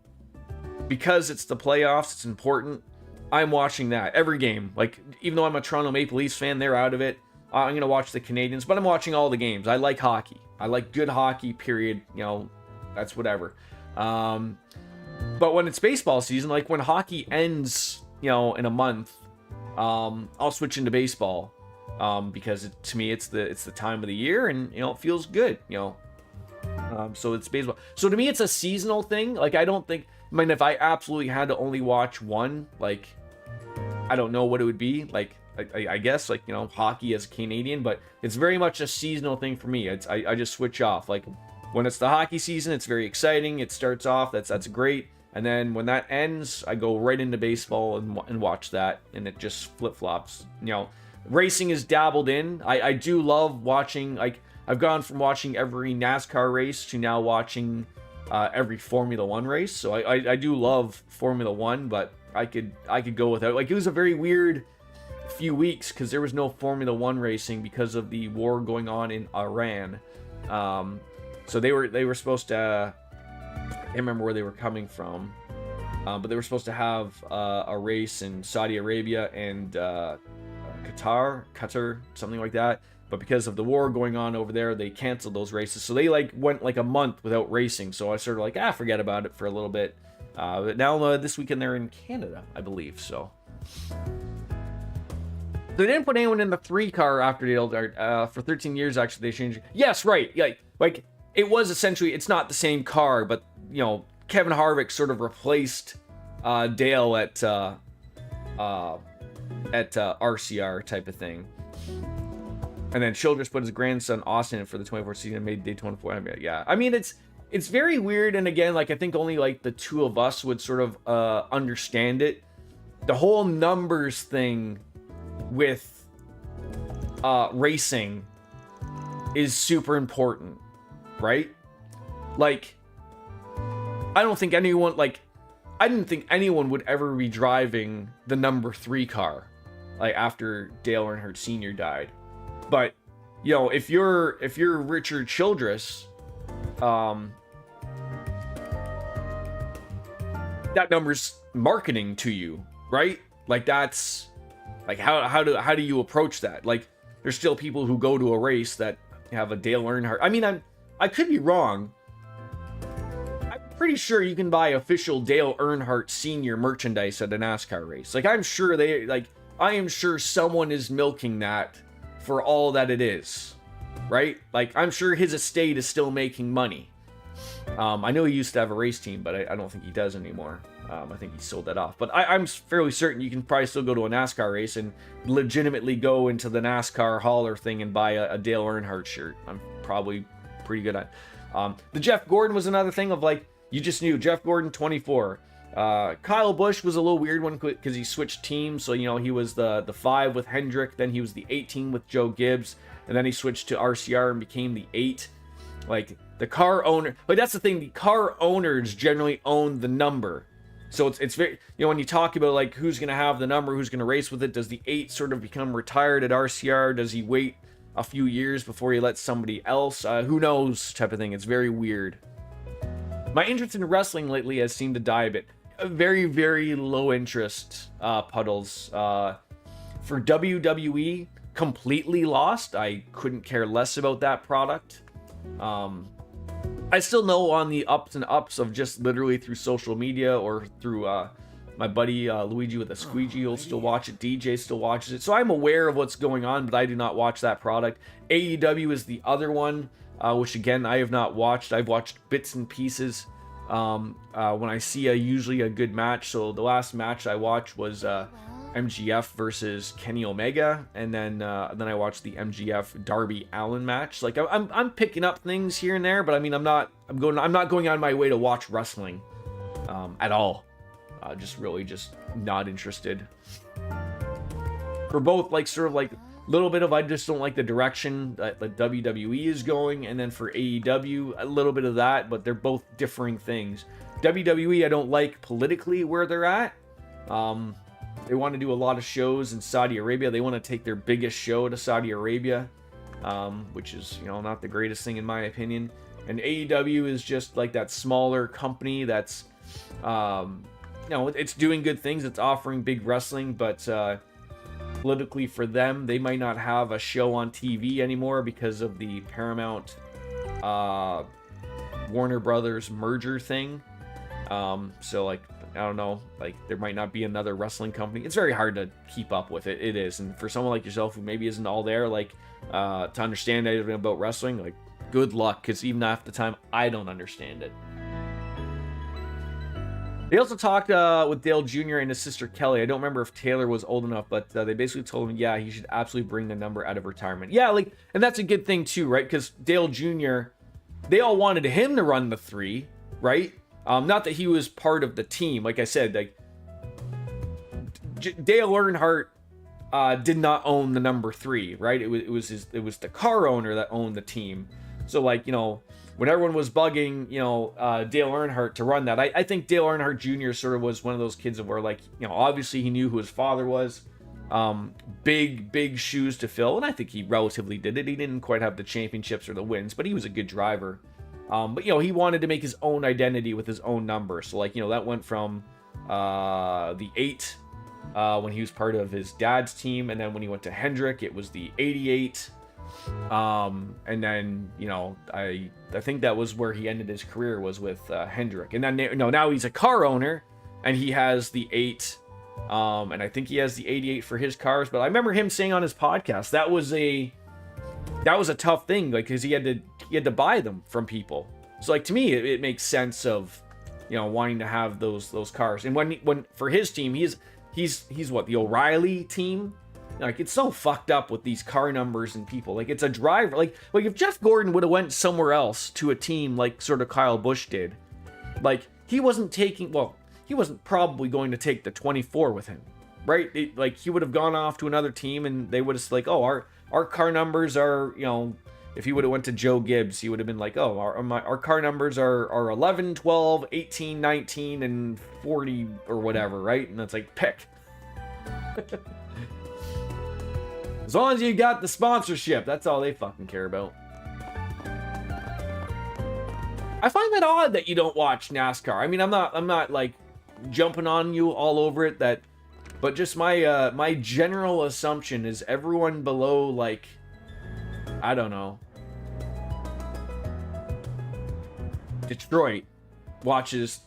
because it's the playoffs, it's important. I'm watching that every game. Like, even though I'm a Toronto Maple Leafs fan, they're out of it. I'm gonna watch the Canadians, but I'm watching all the games. I like hockey. I like good hockey. Period. You know, that's whatever. But when it's baseball season, like when hockey ends, you know, in a month, I'll switch into baseball, because to me it's the time of the year, and you know, it feels good, you know. So it's baseball. So to me, it's a seasonal thing. Like, I don't think, I mean, if I absolutely had to only watch one, like, I don't know what it would be. Like, I guess, like, you know, hockey as a Canadian, but it's very much a seasonal thing for me. I just switch off. Like, when it's the hockey season, it's very exciting. It starts off, that's great. And then when that ends, I go right into baseball and watch that, and it just flip-flops. You know, racing is dabbled in. I do love watching, like, I've gone from watching every NASCAR race to now watching every Formula 1 race. So I do love Formula 1, but I could go without. Like, it was a very weird few weeks because there was no Formula 1 racing because of the war going on in Iran. So they were supposed to, I can't remember where they were coming from, but they were supposed to have a race in Saudi Arabia and Qatar, something like that. But because of the war going on over there, they canceled those races. So they went a month without racing. So I sort of forget about it for a little bit. But now this weekend they're in Canada, I believe. So they didn't put anyone in the 3 car after Dale for 13 years. Actually, they changed. Yes, right. Yeah, like it was essentially, it's not the same car, but you know, Kevin Harvick sort of replaced Dale at RCR type of thing. And then Childress put his grandson Austin in for the 24th season and made Daytona 4. Yeah, I mean it's very weird, and again, like I think only like the two of us would sort of understand it. The whole numbers thing with racing is super important, right? Like I didn't think anyone would ever be driving the number 3 car like after Dale Earnhardt Sr. died. But you know, if you're Richard Childress, that number's marketing to you, right? Like that's like how do you approach that? Like there's still people who go to a race that have a Dale Earnhardt. I mean, I could be wrong. I'm pretty sure you can buy official Dale Earnhardt Sr. merchandise at a NASCAR race. Like I am sure someone is milking that for all that it is, right? Like I'm sure his estate is still making money. I know he used to have a race team, but I don't think he does anymore. I think he sold that off. But I'm fairly certain you can probably still go to a NASCAR race and legitimately go into the NASCAR hauler thing and buy a Dale Earnhardt shirt. I'm probably pretty good at. The Jeff Gordon was another thing of like, you just knew Jeff Gordon 24. Kyle Busch was a little weird one because he switched teams. So, you know, he was the 5 with Hendrick, then he was the 18 with Joe Gibbs, and then he switched to RCR and became the 8. Like the car owner, like that's the thing, the car owners generally own the number. So it's very, you know, when you talk about like who's going to have the number, who's going to race with it, does the 8 sort of become retired at RCR? Does he wait a few years before he lets somebody else? Who knows type of thing. It's very weird. My interest in wrestling lately has seemed to die a bit. Very, very low interest, Puddles. For WWE, completely lost. I couldn't care less about that product. I still know on the ups and ups of just literally through social media or through my buddy Luigi with a squeegee. He'll still watch it. DJ still watches it. So I'm aware of what's going on, but I do not watch that product. AEW is the other one, which again, I have not watched. I've watched bits and pieces when I see usually a good match. So the last match I watched was MGF versus Kenny Omega, and then I watched the MGF Darby Allin match. Like I'm picking up things here and there, but I mean I'm not going on my way to watch wrestling at all. Just not interested. For both, like sort of like a little bit of I just don't like the direction that the WWE is going, and then for AEW a little bit of that, but they're both differing things. WWE I don't like politically where they're at. They want to do a lot of shows in Saudi Arabia. They want to take their biggest show to Saudi Arabia, which is, you know, not the greatest thing in my opinion. And AEW is just like that smaller company that's, you know, it's doing good things. It's offering big wrestling, but politically for them, they might not have a show on TV anymore because of the Paramount Warner Brothers merger thing. So like, I don't know, like there might not be another wrestling company. It's very hard to keep up with it. It is. And for someone like yourself who maybe isn't all there, like to understand anything about wrestling, like good luck, because even half the time I don't understand it. They also talked with Dale Jr. and his sister Kelly. I don't remember if Taylor was old enough, but they basically told him, yeah, he should absolutely bring the number out of retirement. Yeah, like, and that's a good thing too, right? Because Dale Jr., they all wanted him to run the 3, right? Not that he was part of the team. Like I said, like Dale Earnhardt did not own the number 3, right? It was the car owner that owned the team. So like, you know, when everyone was bugging, you know, Dale Earnhardt to run that, I think Dale Earnhardt Jr. sort of was one of those kids where, like, you know, obviously he knew who his father was. Big shoes to fill, and I think he relatively did it. He didn't quite have the championships or the wins, but he was a good driver. But, you know, he wanted to make his own identity with his own number. So, like, you know, that went from the 8 when he was part of his dad's team, and then when he went to Hendrick, it was the 88. And then, you know, I think that was where he ended his career, was with Hendrick. And then, you know, now he's a car owner, and he has the 8, and I think he has the 88 for his cars. But I remember him saying on his podcast that was a tough thing, like, because he had to buy them from people. So, like, to me, it makes sense of, you know, wanting to have those cars. And when for his team, he's what, the O'Reilly team? Like, it's so fucked up with these car numbers and people. Like, it's a driver. Like if Jeff Gordon would have went somewhere else to a team like sort of Kyle Busch did, like, he wasn't probably going to take the 24 with him, right? Like, he would have gone off to another team and they would have like, oh, our car numbers are, you know, if he would have went to Joe Gibbs, he would have been like, oh, our car numbers are 11, 12, 18, 19, and 40 or whatever, right? And it's like, pick. As long as you got the sponsorship, that's all they fucking care about. I find that odd that you don't watch NASCAR. I mean, I'm not like jumping on you all over it, but just my general assumption is everyone below, like, I don't know, Detroit watches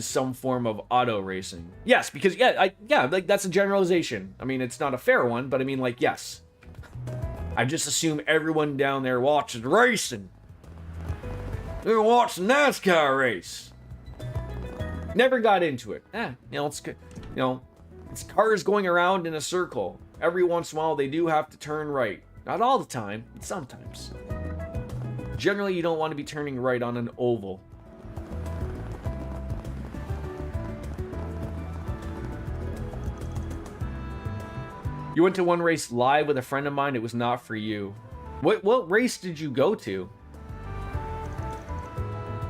some form of auto racing. Yes, because like, that's a generalization. I mean, it's not a fair one, but I mean, like, yes. I just assume everyone down there watches racing. They're watching NASCAR race. Never got into it. You know, it's good. You know, it's cars going around in a circle. Every once in a while, they do have to turn right. Not all the time, but sometimes. Generally, you don't want to be turning right on an oval. You went to one race live with a friend of mine. It was not for you. What race did you go to?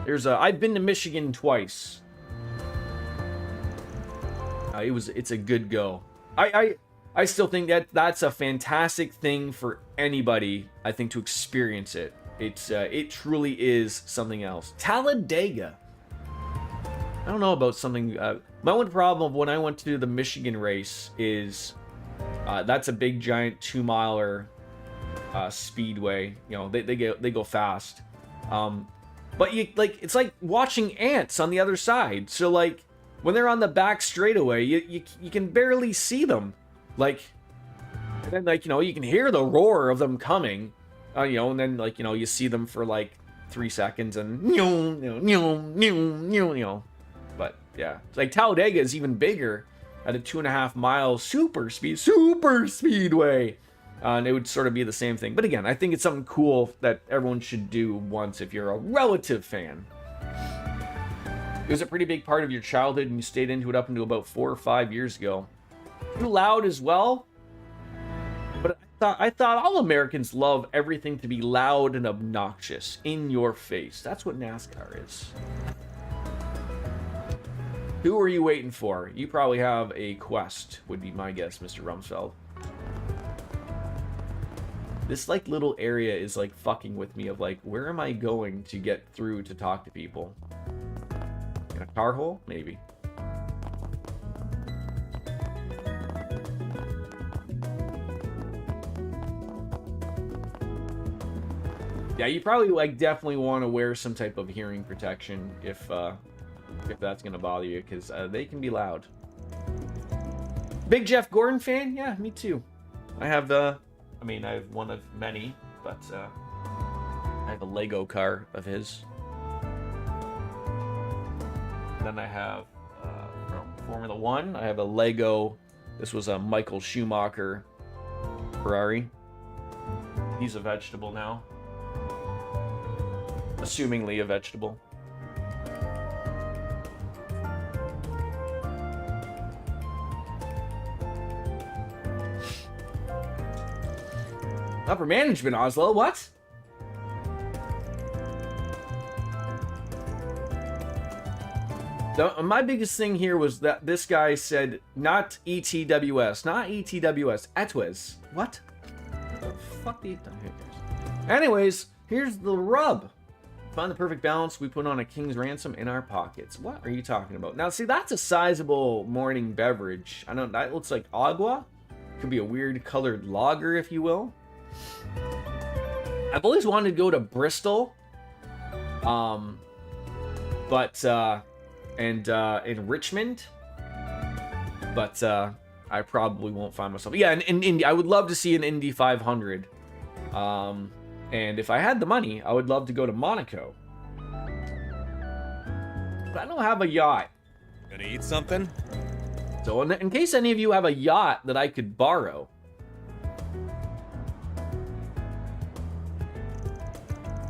I've been to Michigan twice. It's a good go. I still think that's a fantastic thing for anybody, I think, to experience it. It truly is something else. Talladega. I don't know about something. My one problem when I went to the Michigan race is that's a big giant 2-miler speedway. You know, they go fast. But it's like watching ants on the other side. So like when they're on the back straightaway, you can barely see them. Like, and then, like, you know, you can hear the roar of them coming. You know, and then, like, you know, you see them for like 3 seconds and you know. But yeah, like Talladega is even bigger at a 2.5-mile super speedway. And it would sort of be the same thing. But again, I think it's something cool that everyone should do once if you're a relative fan. It was a pretty big part of your childhood and you stayed into it up until about 4 or 5 years ago. Too loud as well? But I thought all Americans love everything to be loud and obnoxious, in your face. That's what NASCAR is. Who are you waiting for? You probably have a quest, would be my guess, Mr. Rumsfeld. This, like, little area is, like, fucking with me of, like, where am I going to get through to talk to people? In a car hole? Maybe. Yeah, you probably, like, definitely want to wear some type of hearing protection if that's gonna bother you, because they can be loud. Big Jeff Gordon fan? Yeah, me too. I have I have one of many, but I have a Lego car of his. Then I have from Formula One, I have a Lego. This was a Michael Schumacher Ferrari. He's a vegetable now. Assumingly a vegetable. Upper management, Oslo, what? My biggest thing here was that this guy said, not ETWS, not ETWS, ETWS. What? The fuck the... Anyways, here's the rub. Find the perfect balance, we put on a king's ransom in our pockets. What are you talking about? Now, see, that's a sizable morning beverage. I don't... That looks like agua. Could be a weird colored lager, if you will. I've always wanted to go to Bristol, in Richmond, but I probably won't find myself. Yeah, in Indy, I would love to see an Indy 500, and if I had the money, I would love to go to Monaco. but I don't have a yacht. Gonna eat something? So in case any of you have a yacht that I could borrow.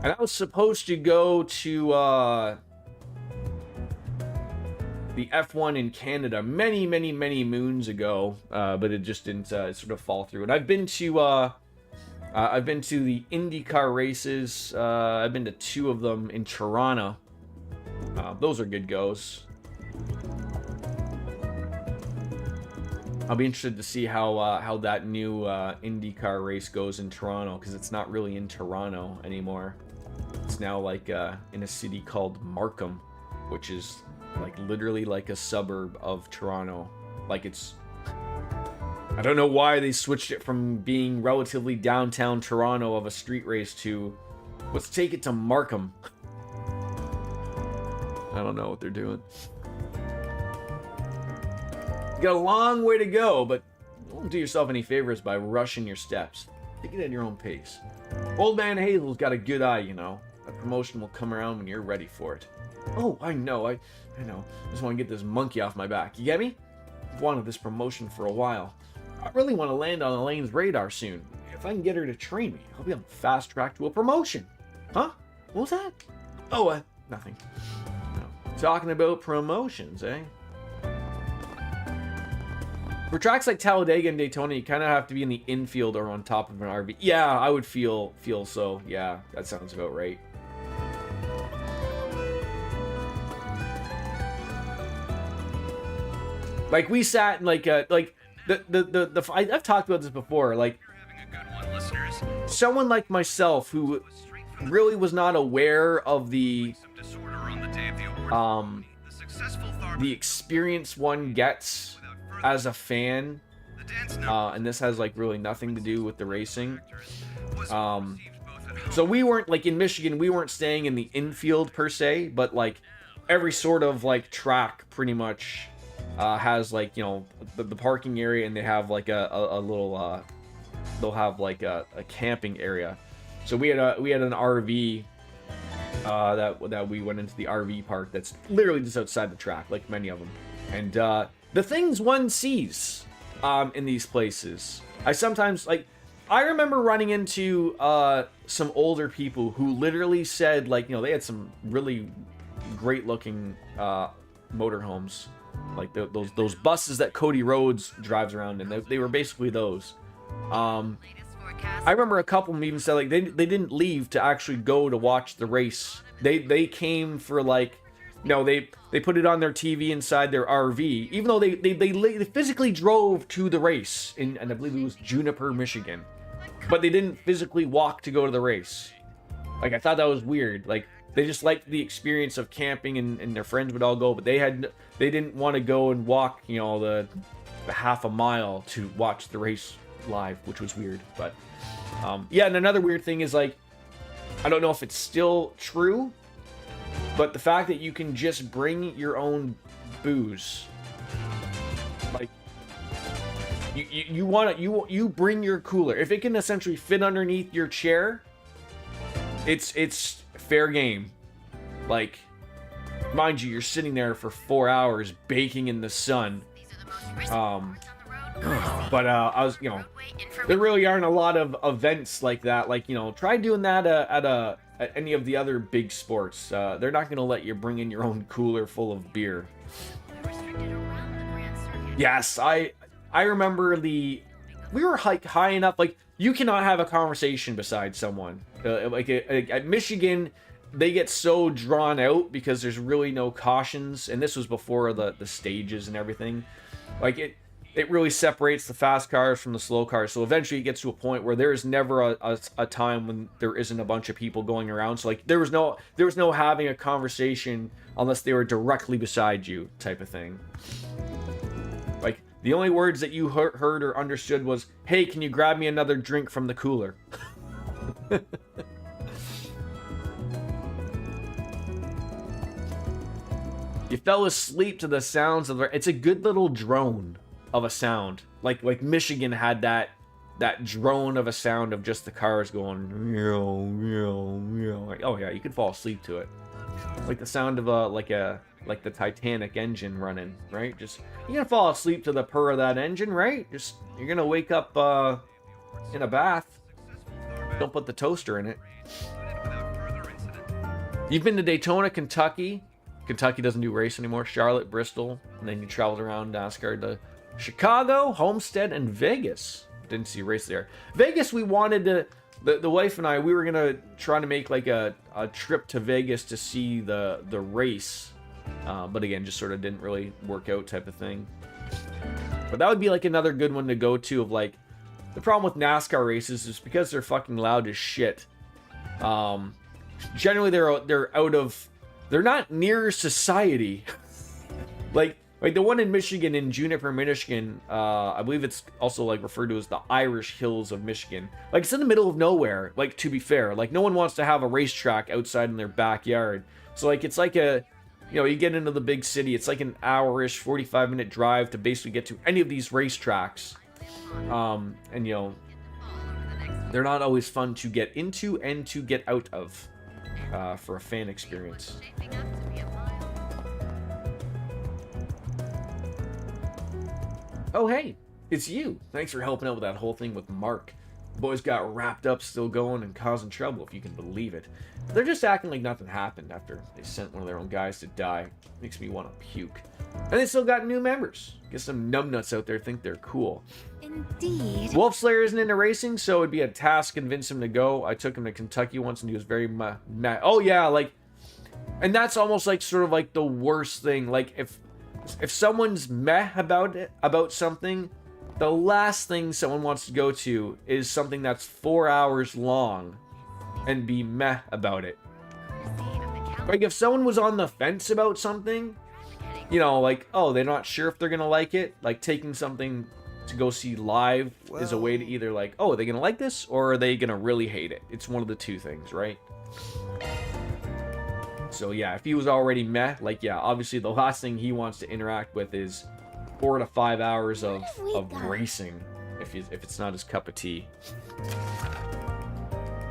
And I was supposed to go to the F1 in Canada many moons ago, but it just didn't sort of fall through. And I've been to the IndyCar races. I've been to 2 of them in Toronto. Those are good goes. I'll be interested to see how that new IndyCar race goes in Toronto, because it's not really in Toronto anymore. It's now like in a city called Markham, which is like literally like a suburb of Toronto. Like it's, I don't know why they switched it from being relatively downtown Toronto of a street race to let's take it to Markham. I don't know what they're doing. You got a long way to go, but don't do yourself any favors by rushing your steps. Take it at your own pace. Old Man Hazel's got a good eye, you know. That promotion will come around when you're ready for it. Oh, I know. I know. I just want to get this monkey off my back. You get me? I've wanted this promotion for a while. I really want to land on Elaine's radar soon. If I can get her to train me, I'll be on the fast track to a promotion. Huh? What was that? Oh, nothing. No. Talking about promotions, eh? For tracks like Talladega and Daytona, you kind of have to be in the infield or on top of an RV. Yeah, I would feel so. Yeah, that sounds about right. Like we sat in like I've talked about this before. Like someone like myself who really was not aware of the experience one gets as a fan, and this has like really nothing to do with the racing. So we weren't like in Michigan, we weren't staying in the infield per se, but like every sort of like track pretty much has like, you know, the parking area, and they have like a little they'll have like a camping area. So we had an RV that we went into the RV park that's literally just outside the track, like many of them. And the things one sees in these places, I sometimes like. I remember running into some older people who literally said, like, you know, they had some really great looking motorhomes, like those buses that Cody Rhodes drives around in. They were basically those. I remember a couple of them even said like they didn't leave to actually go to watch the race. They came for like, you know, they put it on their TV inside their RV, even though they physically drove to the race and I believe it was Juniper, Michigan, but they didn't physically walk to go to the race. Like, I thought that was weird. Like, they just liked the experience of camping, and their friends would all go, but they didn't want to go and walk, you know, the half a mile to watch the race live, which was weird. But yeah, and another weird thing is, like, I don't know if it's still true, but the fact that you can just bring your own booze, like, you bring your cooler. If it can essentially fit underneath your chair, it's fair game. Like, mind you, you're sitting there for 4 hours baking in the sun. But I was, you know, there really aren't a lot of events like that. Like, you know, try doing that at any of the other big sports. They're not going to let you bring in your own cooler full of beer. Yes, I remember we were high enough, like, you cannot have a conversation beside someone. At Michigan, they get so drawn out because there's really no cautions, and this was before the stages and everything. Like, it really separates the fast cars from the slow cars, so eventually it gets to a point where there is never a time when there isn't a bunch of people going around. So, like, there was no having a conversation unless they were directly beside you, type of thing. Like, the only words that you heard or understood was, "Hey, can you grab me another drink from the cooler?" You fell asleep to the sounds of it's a good little drone of a sound. Like Michigan had that drone of a sound of just the cars going meow, meow, meow. Like, oh yeah, you could fall asleep to it. Like the sound of a like the Titanic engine running, right? Just you're gonna fall asleep to the purr of that engine, right? Just you're gonna wake up in a bath. Don't put the toaster in it. You've been to Daytona, Kentucky. Kentucky doesn't do race anymore. Charlotte, Bristol, and then you traveled around NASCAR to Chicago, Homestead, and Vegas. Didn't see a race there. Vegas, we wanted to. The wife and I, we were gonna try to make like a trip to Vegas to see the race, but again, just sort of didn't really work out type of thing. But that would be like another good one to go to. Of like, the problem with NASCAR races is because they're fucking loud as shit. Generally, they're not near society. like the one in Michigan, in Juniper, Michigan, I believe it's also like referred to as the Irish Hills of Michigan. Like, it's in the middle of nowhere. Like, to be fair, like no one wants to have a racetrack outside in their backyard. So like it's like a, you know, you get into the big city, it's like an hour-ish, 45-minute drive to basically get to any of these racetracks. And you know, they're not always fun to get into and to get out of for a fan experience. Oh, hey, it's you. Thanks for helping out with that whole thing with Mark. The boys got wrapped up, still going and causing trouble, if you can believe it. They're just acting like nothing happened after they sent one of their own guys to die. Makes me want to puke. And they still got new members. Guess some numbnuts out there think they're cool. Indeed. Wolf Slayer isn't into racing, so it'd be a task to convince him to go. I took him to Kentucky once and he was very mad. Oh yeah, like, and that's almost like sort of like the worst thing. Like if someone's meh about something, the last thing someone wants to go to is something that's 4 hours long and be meh about it. Like, if someone was on the fence about something, you know, like, oh, they're not sure if they're gonna like it, like taking something to go see live is a way to either like, oh, are they gonna like this or are they gonna really hate it? It's one of the two things, right? So yeah, if he was already meh, like, yeah, obviously the last thing he wants to interact with is 4 to 5 hours of racing, if it's not his cup of tea.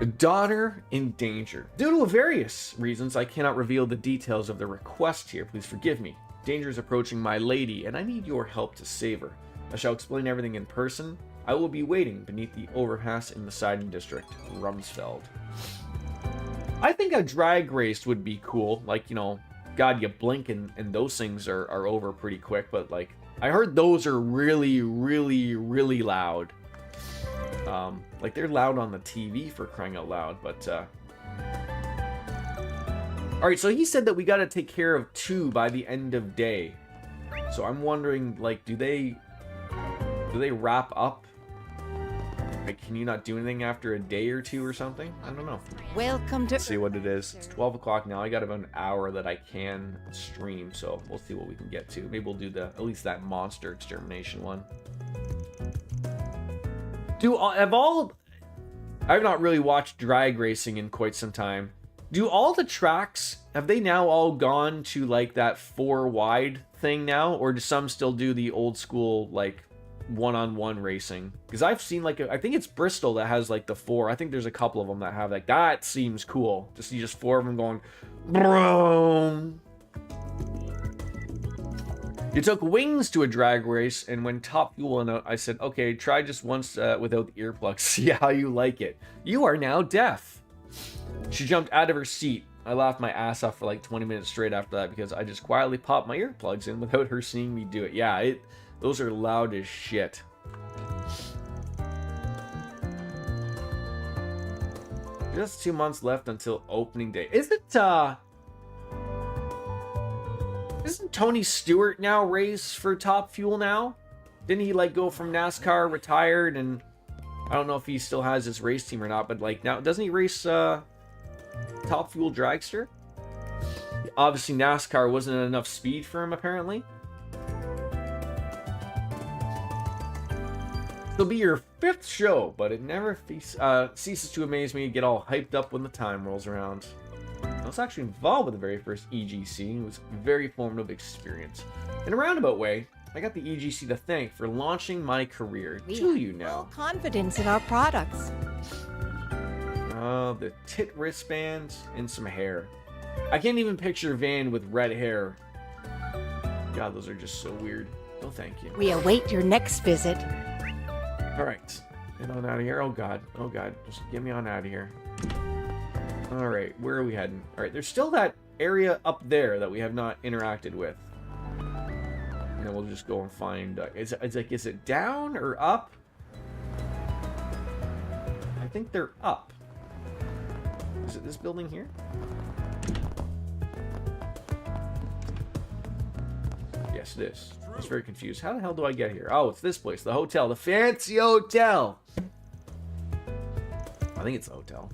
A daughter in danger. Due to various reasons, I cannot reveal the details of the request here. Please forgive me. Danger is approaching my lady, and I need your help to save her. I shall explain everything in person. I will be waiting beneath the overpass in the Siding District, Rumsfeld. I think a drag race would be cool. Like, you know, God, you blink and those things are over pretty quick. But, like, I heard those are really, really, really loud. Like, they're loud on the TV, for crying out loud. But, alright, so he said that we got to take care of 2 by the end of day. So I'm wondering, like, do they wrap up? Like, can you not do anything after a day or 2 or something? I don't know. Welcome to. Let's see what it is. It's 12 o'clock now. I got about an hour that I can stream, so we'll see what we can get to. Maybe we'll do at least that monster extermination one. I've not really watched drag racing in quite some time. Do all the tracks, have they now all gone to like that 4 wide thing now? Or do some still do the old school, like, one-on-one racing? Because I've seen, like, I think it's Bristol that has like the 4. I think there's a couple of them that have, like, that seems cool to see just 4 of them going broom. You took Wings to a drag race, and when Top Fuel went out, I said, okay, try just once without the earplugs, see how you like it. You are now deaf. She jumped out of her seat. I laughed my ass off for like 20 minutes straight after that because I just quietly popped my earplugs in without her seeing me do it. Yeah, those are loud as shit. Just 2 months left until opening day. Isn't Tony Stewart now race for Top Fuel now? Didn't he like go from NASCAR, retired, and I don't know if he still has his race team or not, but like now, doesn't he race Top Fuel Dragster? Obviously NASCAR wasn't enough speed for him apparently. It'll be your 5th show, but it never ceases to amaze me to get all hyped up when the time rolls around. I was actually involved with the very first EGC. It was a very formative experience. In a roundabout way, I got the EGC to thank for launching my career to you now. Full confidence in our products. The tit wristbands and some hair. I can't even picture Van with red hair. God, those are just so weird. No, thank you. We await your next visit. All right. Get on out of here. Oh, God. Oh, God. Just get me on out of here. All right. Where are we heading? All right. There's still that area up there that we have not interacted with. And then we'll just go and find... is it down or up? I think they're up. Is it this building here? Yes, it is. I was very confused. How the hell do I get here? Oh, it's this place. The hotel. The fancy hotel. I think it's the hotel.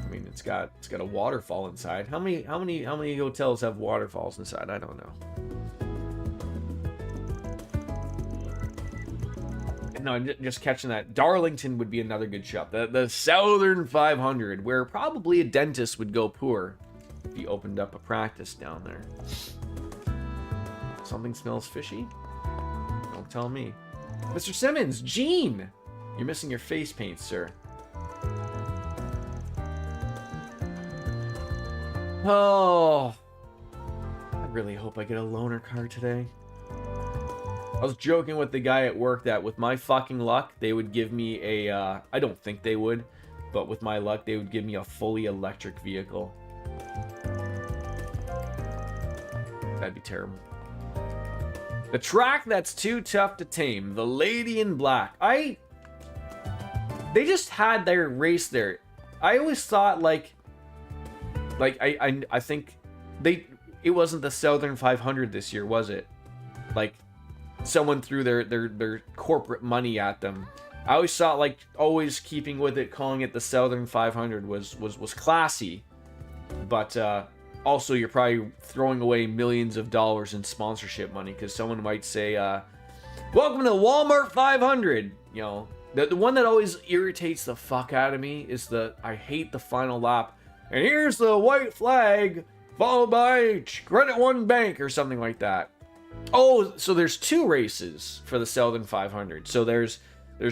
I mean, it's got a waterfall inside. How many hotels have waterfalls inside? I don't know. No, I'm just catching that. Darlington would be another good shop. The Southern 500, where probably a dentist would go poor if he opened up a practice down there. Something smells fishy? Don't tell me. Mr. Simmons, Gene! You're missing your face paint, sir. Oh, I really hope I get a loaner car today. I was joking with the guy at work that with my fucking luck, they would give me a, I don't think they would, but with my luck, they would give me a fully electric vehicle. That'd be terrible. The track that's too tough to tame. The Lady in Black. They just had their race there. I always thought I think it wasn't the Southern 500 this year, was it? Like someone threw their corporate money at them. I always thought always keeping with it, calling it the Southern 500 was classy, but also you're probably throwing away millions of dollars in sponsorship money because someone might say, "Welcome to Walmart 500." You know, the one that always irritates the fuck out of me is I hate the final lap. And here's the white flag, followed by Credit One Bank or something like that. Oh, so there's two races for the Southern 500. So there's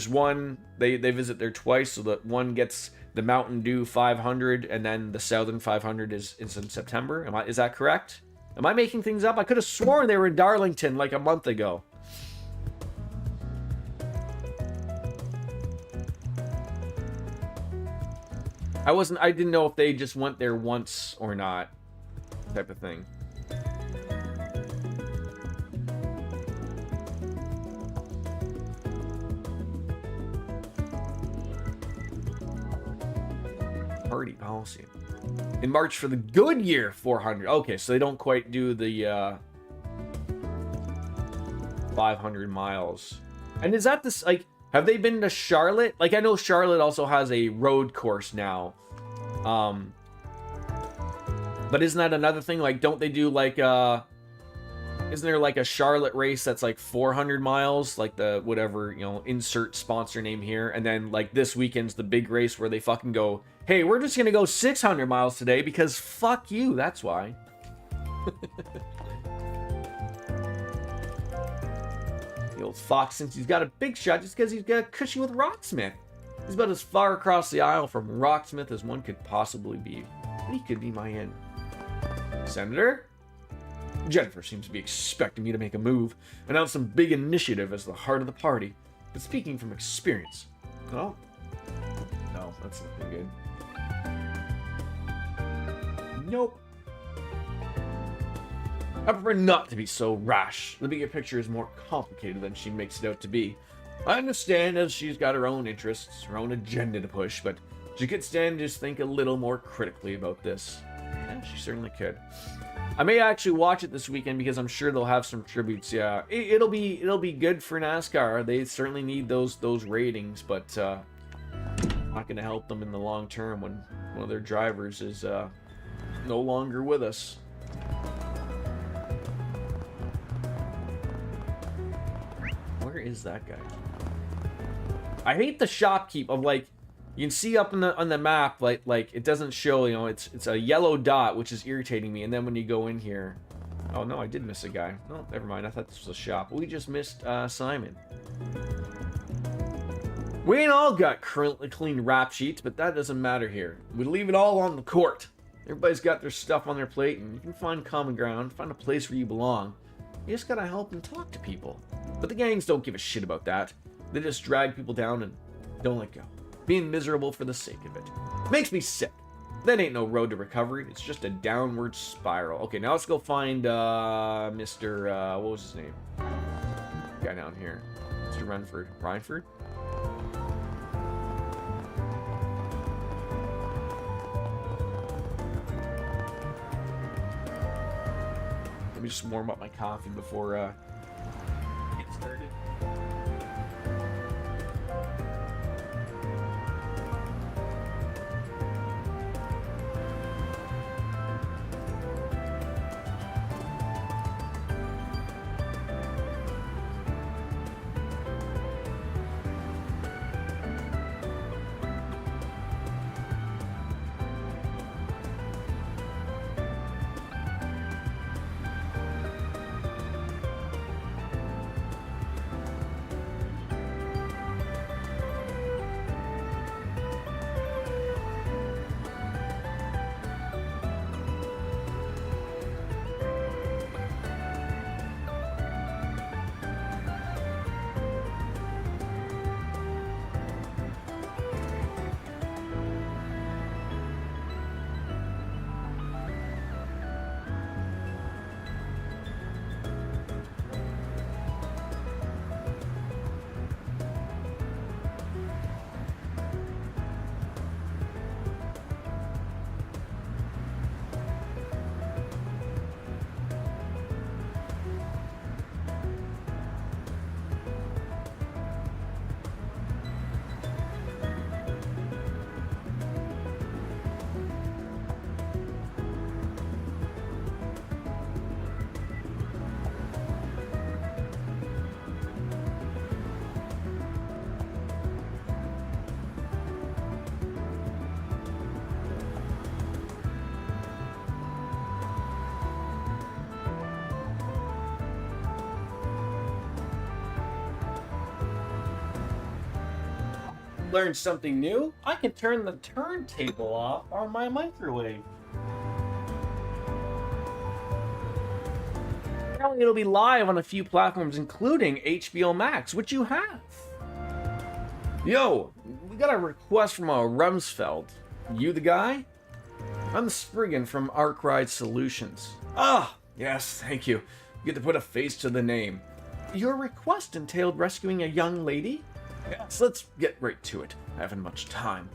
one, they visit there twice, so that one gets the Mountain Dew 500, and then the Southern 500 is in September. Is that correct? Am I making things up? I could have sworn they were in Darlington like a month ago. I didn't know if they just went there once or not, type of thing. Party policy. In March for the Goodyear 400. Okay, so they don't quite do the 500 miles. And is that this, have they been to Charlotte? I know Charlotte also has a road course now. But isn't that another thing? Don't they do isn't there a Charlotte race that's 400 miles? The whatever, insert sponsor name here. And then this weekend's the big race where they fucking go, hey, we're just gonna go 600 miles today because fuck you, that's why. The old fox thinks he's got a big shot just because he's got cushy with Rocksmith. He's about as far across the aisle from Rocksmith as one could possibly be. He could be my end. Senator? Jennifer seems to be expecting me to make a move, announce some big initiative as the heart of the party. But speaking from experience... Oh? No, that's not good. Nope. I prefer not to be so rash. The bigger picture is more complicated than she makes it out to be. I understand as she's got her own interests, her own agenda to push, but she could stand to just think a little more critically about this. Yeah, she certainly could. I may actually watch it this weekend because I'm sure they'll have some tributes. Yeah, it'll be good for NASCAR. They certainly need those ratings, but not going to help them in the long term when one of their drivers is no longer with us. Where is that guy? I hate the shopkeep of you can see up on the map like it doesn't show, it's a yellow dot, which is irritating me, and then when you go in here, oh no, I did miss a guy. No, never mind, I thought this was a shop. We just missed Simon. We ain't all got currently clean rap sheets, but that doesn't matter here. We leave it all on the court. Everybody's got their stuff on their plate, and you can find common ground, find a place where you belong. You just gotta help and talk to people. But the gangs don't give a shit about that. They just drag people down and don't let go. Being miserable for the sake of it. Makes me sick. That ain't no road to recovery. It's just a downward spiral. Okay, now let's go find Mr. What was his name? Guy down here. Mr. Rhineford? Let me just warm up my coffee before get started. Learned something new. I can turn the turntable off on my microwave. Apparently it'll be live on a few platforms, including HBO Max, which you have. Yo, we got a request from Rumsfeld. You the guy? I'm Spriggan from Arkride Solutions. Ah, yes, thank you. You get to put a face to the name. Your request entailed rescuing a young lady? Yes, let's get right to it. I haven't much time.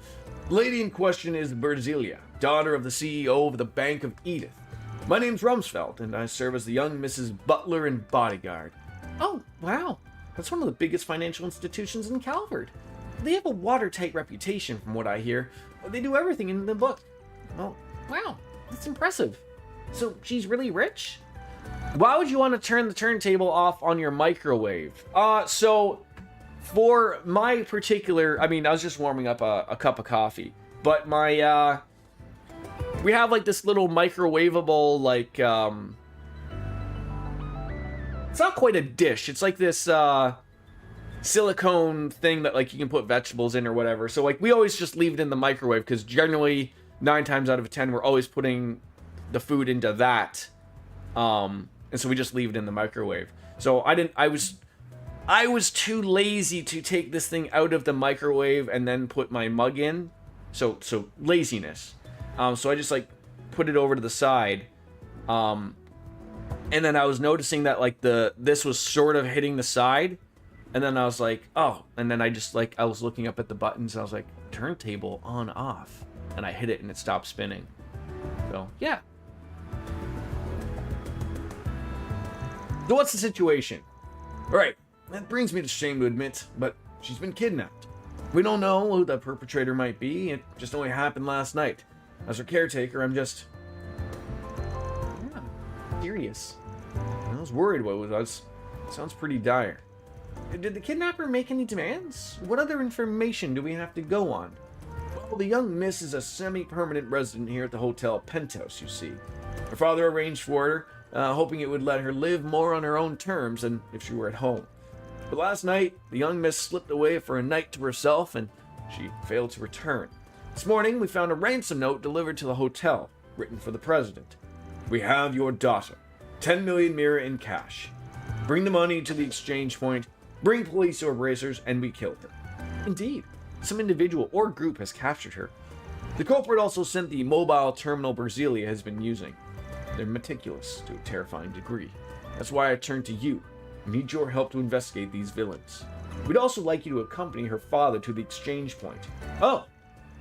The lady in question is Berzilia, daughter of the CEO of the Bank of Edith. My name's Rumsfeld, and I serve as the young Mrs. Butler and bodyguard. Oh, wow. That's one of the biggest financial institutions in Calvert. They have a watertight reputation, from what I hear. They do everything in the book. Oh, wow. That's impressive. So, she's really rich? Why would you want to turn the turntable off on your microwave? For my particular, I was just warming up a cup of coffee, but my, we have like this little microwavable, like, it's not quite a dish. It's like this, silicone thing that like you can put vegetables in or whatever. So like we always just leave it in the microwave because generally 9 times out of 10, we're always putting the food into that. And so we just leave it in the microwave. So I was too lazy to take this thing out of the microwave and then put my mug in. So laziness. So I just like put it over to the side. And then I was noticing that like this was sort of hitting the side. And then I was like, oh. And then I was looking up at the buttons and I was like, turntable on off. And I hit it and it stopped spinning. So yeah. So what's the situation? All right. That brings me to shame to admit, but she's been kidnapped. We don't know who the perpetrator might be. It just only happened last night. As her caretaker, I'm just... curious. I was worried what it was. Sounds pretty dire. Did the kidnapper make any demands? What other information do we have to go on? Well, the young miss is a semi-permanent resident here at the Hotel Penthouse, you see. Her father arranged for her, hoping it would let her live more on her own terms than if she were at home. But last night, the young miss slipped away for a night to herself, and she failed to return. This morning, we found a ransom note delivered to the hotel, written for the president. We have your daughter. 10 million mirror in cash. Bring the money to the exchange point, bring police or bracers, and we kill her. Indeed, some individual or group has captured her. The culprit also sent the mobile terminal Brasilia has been using. They're meticulous to a terrifying degree. That's why I turned to you. I need your help to investigate these villains. We'd also like you to accompany her father to the exchange point. Oh,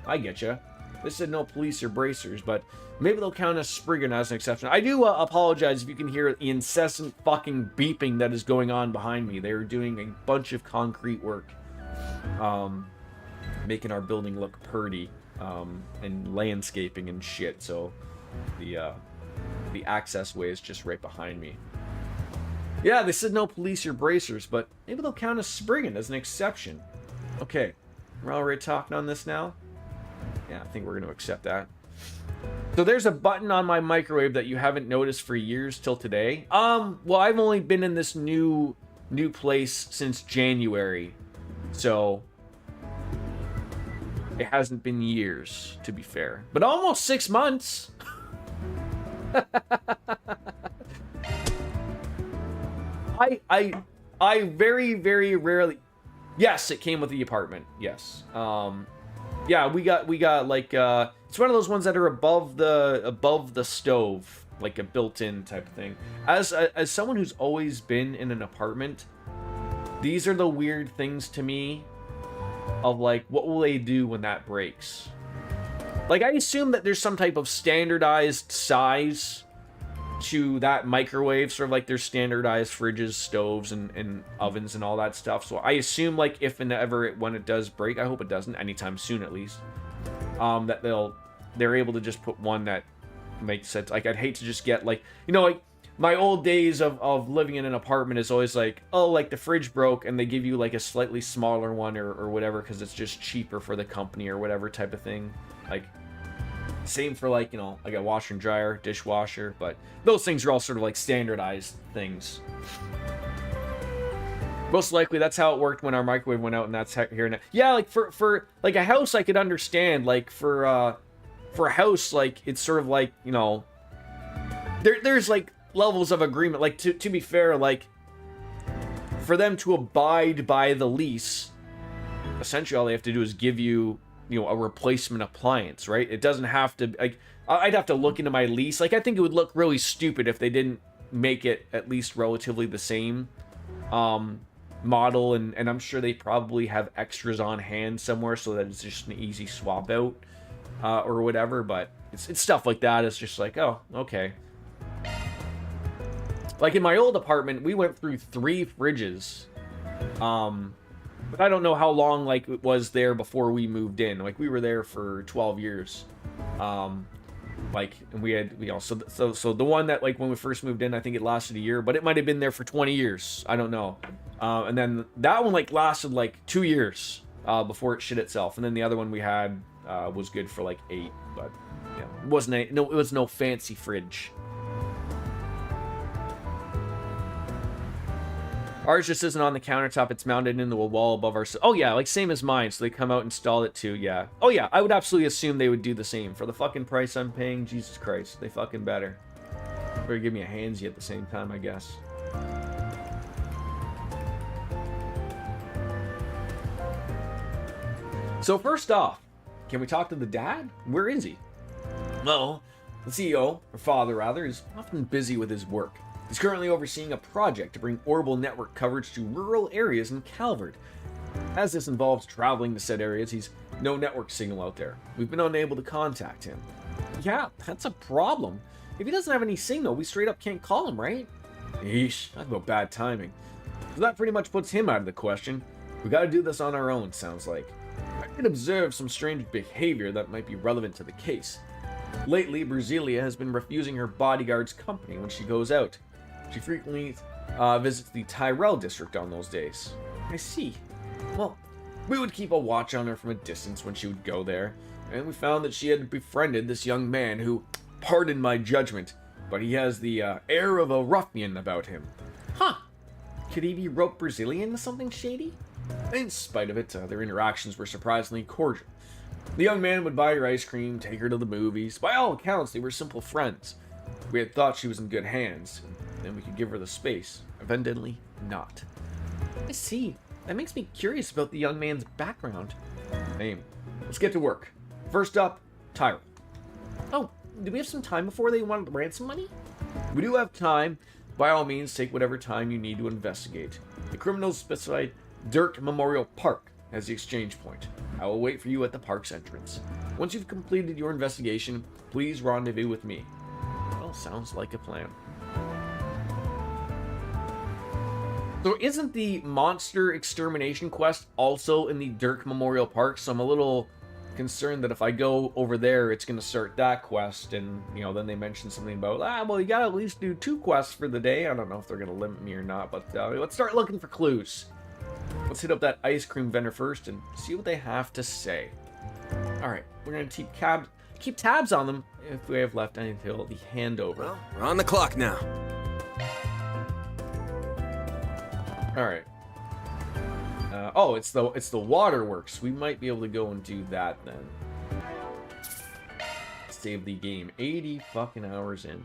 I get ya. They said no police or bracers, but maybe they'll count us Spriggan as an exception. I do apologize if you can hear the incessant fucking beeping that is going on behind me. They're doing a bunch of concrete work, making our building look pretty, and landscaping and shit. So the access way is just right behind me. Yeah, they said no police or bracers, but maybe they'll count us Spriggan as an exception. Okay, we're already talking on this now. Yeah, I think we're going to accept that. So there's a button on my microwave that you haven't noticed for years till today. Well, I've only been in this new place since January. So it hasn't been years, to be fair. But almost 6 months. I very, very rarely... Yes, it came with the apartment. Yes. Yeah, we got like it's one of those ones that are above the stove, like a built-in type of thing. As someone who's always been in an apartment, these are the weird things to me of like, what will they do when that breaks? Like, I assume that there's some type of standardized size to that microwave, sort of like there's standardized fridges, stoves, and ovens and all that stuff. So I assume, like, if and ever when it does break, I hope it doesn't anytime soon at least, that they're able to just put one that makes sense. Like, I'd hate to just get, like, you know, like my old days of living in an apartment is always like, oh, like the fridge broke and they give you like a slightly smaller one or whatever because it's just cheaper for the company or whatever type of thing. Like, same for, like, you know, like a washer and dryer, dishwasher, but those things are all sort of like standardized things. Most likely that's how it worked when our microwave went out, and that's here now. Yeah, like for like a house I could understand. Like for a house, like it's sort of like, you know, there's like levels of agreement. Like to be fair, like for them to abide by the lease, essentially all they have to do is give you, you know, a replacement appliance, right? It doesn't have to, like, I'd have to look into my lease. Like, I think it would look really stupid if they didn't make it at least relatively the same model, and I'm sure they probably have extras on hand somewhere so that it's just an easy swap out or whatever, but it's stuff like that. It's just like, oh, okay. Like in my old apartment, we went through 3 fridges, but I don't know how long, like, it was there before we moved in. Like, we were there for 12 years. Like, and we had, you know, so the one that, like, when we first moved in, I think it lasted a year, but it might have been there for 20 years. I don't know. And then that one, like, lasted, like, 2 years before it shit itself. And then the other one we had was good for, like, 8, but, yeah, it was no fancy fridge. Ours just isn't on the countertop. It's mounted into a wall above our... Oh, yeah, like same as mine. So they come out and install it too, yeah. Oh, yeah, I would absolutely assume they would do the same. For the fucking price I'm paying, Jesus Christ, they fucking better. Better give me a handsy at the same time, I guess. So first off, can we talk to the dad? Where is he? Well, the CEO, or father rather, is often busy with his work. He's currently overseeing a project to bring orbital network coverage to rural areas in Calvert. As this involves traveling to said areas, he's no network signal out there. We've been unable to contact him. Yeah, that's a problem. If he doesn't have any signal, we straight up can't call him, right? Eesh, talk about bad timing. So that pretty much puts him out of the question. We gotta do this on our own, sounds like. I did observe some strange behavior that might be relevant to the case. Lately, Brasilia has been refusing her bodyguard's company when she goes out. She frequently visits the Tyrell district on those days. I see. Well, we would keep a watch on her from a distance when she would go there, and we found that she had befriended this young man who, pardon my judgment, but he has the air of a ruffian about him. Huh. Could he be roped Brasilia into something shady? In spite of it, their interactions were surprisingly cordial. The young man would buy her ice cream, take her to the movies. By all accounts, they were simple friends. We had thought she was in good hands. Then we could give her the space. Evidently not. I see. That makes me curious about the young man's background. Name. Let's get to work. First up, Tyrell. Oh, do we have some time before they want ransom money? We do have time. By all means, take whatever time you need to investigate. The criminals specified Dirk Memorial Park as the exchange point. I will wait for you at the park's entrance. Once you've completed your investigation, please rendezvous with me. Well, sounds like a plan. So isn't the monster extermination quest also in the Dirk Memorial Park? So I'm a little concerned that if I go over there, it's going to start that quest. And, you know, then they mentioned something about, well, you got to at least do 2 quests for the day. I don't know if they're going to limit me or not, but let's start looking for clues. Let's hit up that ice cream vendor first and see what they have to say. All right, we're going to keep tabs on them if we have left until the handover. Well, we're on the clock now. All right. Oh, it's the waterworks. We might be able to go and do that then. Save the game. 80 fucking hours in.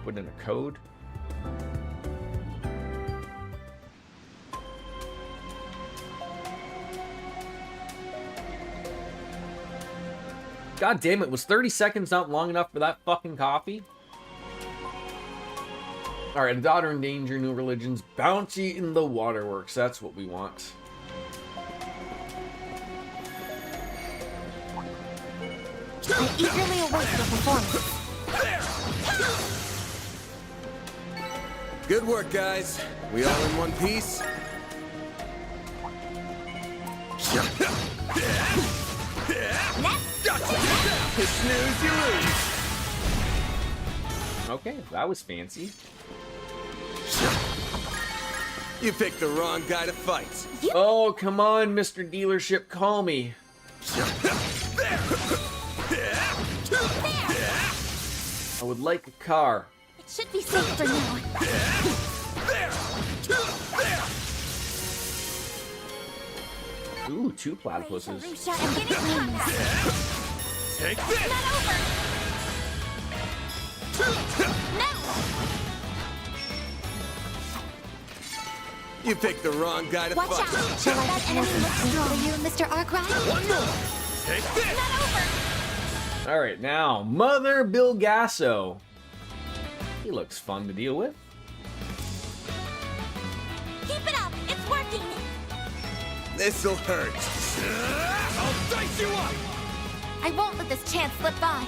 Put in a code. God damn it, was 30 seconds not long enough for that fucking coffee? Alright, a daughter in danger, new religions, bounty in the waterworks. That's what we want. I eagerly await your performance. Good work, guys. We all in one piece? You snooze, you lose. Okay, that was fancy. You picked the wrong guy to fight. Oh, come on, Mr. Dealership, call me. I would like a car. It should be safe for now. Ooh, 2 platypuses. Lucia, I'm getting wings. Take this! Not over. No! You picked the wrong guy to Watch fight. out! Shall I let enemy look for you, Mr. Arkwright? One more! Take this! Not over! Alright, now, Mother Bilgasso. He looks fun to deal with. Keep it up! It's working! This'll hurt. I'll dice you up! I won't let this chance slip by.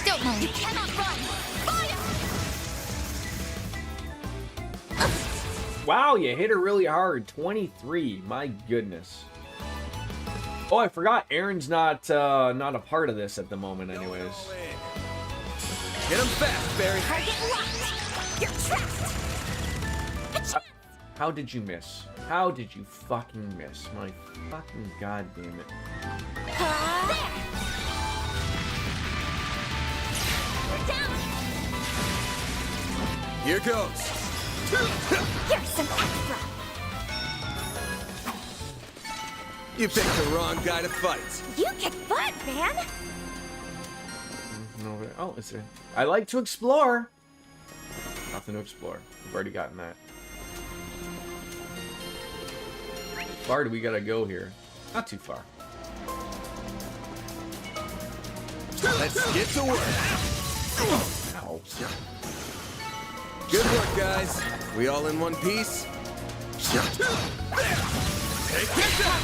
Don't mind. You cannot run! Fire! Wow, you hit her really hard. 23. My goodness. Oh, I forgot. Aaron's not a part of this at the moment, anyways. Get him fast, Barry. Target locked! You're trapped! How did you miss? How did you fucking miss? My fucking goddamn it. There! We're down! Here goes. Here's some extra! You picked the wrong guy to fight. You kick butt, man! Over there. Oh, is there? I like to explore. Nothing to explore. We've already gotten that. How far do we gotta go here? Not too far. Let's get to work. Ow. Good work, guys. We all in one piece? Take this up.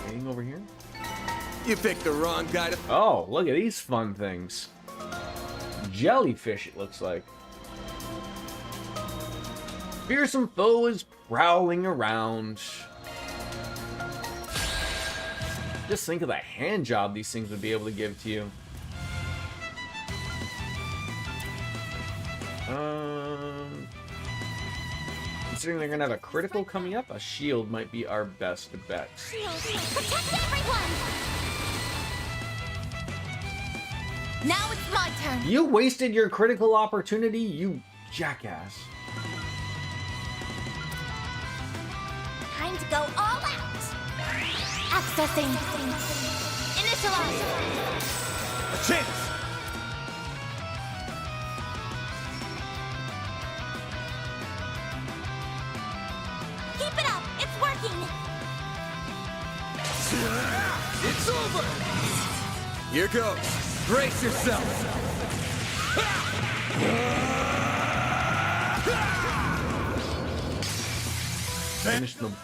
Anything over here? You picked the wrong guy to... Oh, look at these fun things. Jellyfish, it looks like. Fearsome foe is prowling around. Just think of the hand job these things would be able to give to you. Considering they're gonna have a critical coming up, a shield might be our best bet. Protect everyone! Now it's my turn. You wasted your critical opportunity, you jackass. Time to go all out. Accessing. Initialize. A chance! Keep it up. It's working. It's over! Here goes. Brace yourself! Finish them.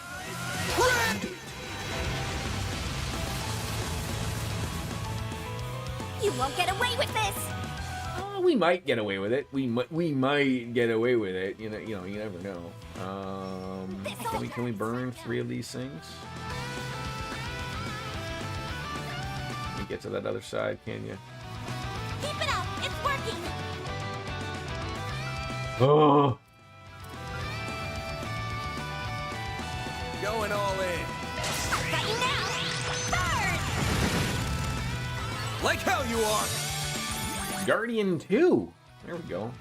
You won't get away with this. Oh, we might get away with it. We might get away with it. You never know. Can we burn 3 of these things? Can you get to that other side? Can you? Keep it up. It's working. Oh. Going all in. I've got you now. Burn. Like hell you are. Guardian 2. There we go.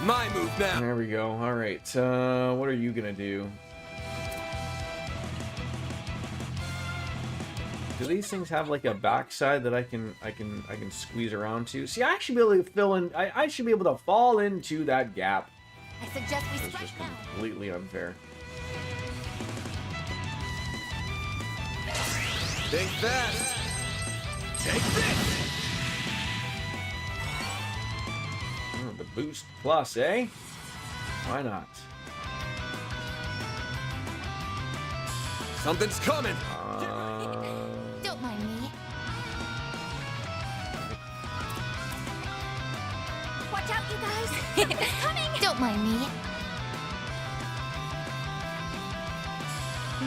My move now. There we go. All right. What are you gonna do? Do these things have like a backside that I can squeeze around to? See, I should be able to fill in. I should be able to fall into that gap. I suggest we It's strike just now. completely unfair. Think fast. Take this! Oh, the boost plus, eh? Why not? Something's coming. Don't mind me. Watch out, you guys. It's coming. Don't mind me.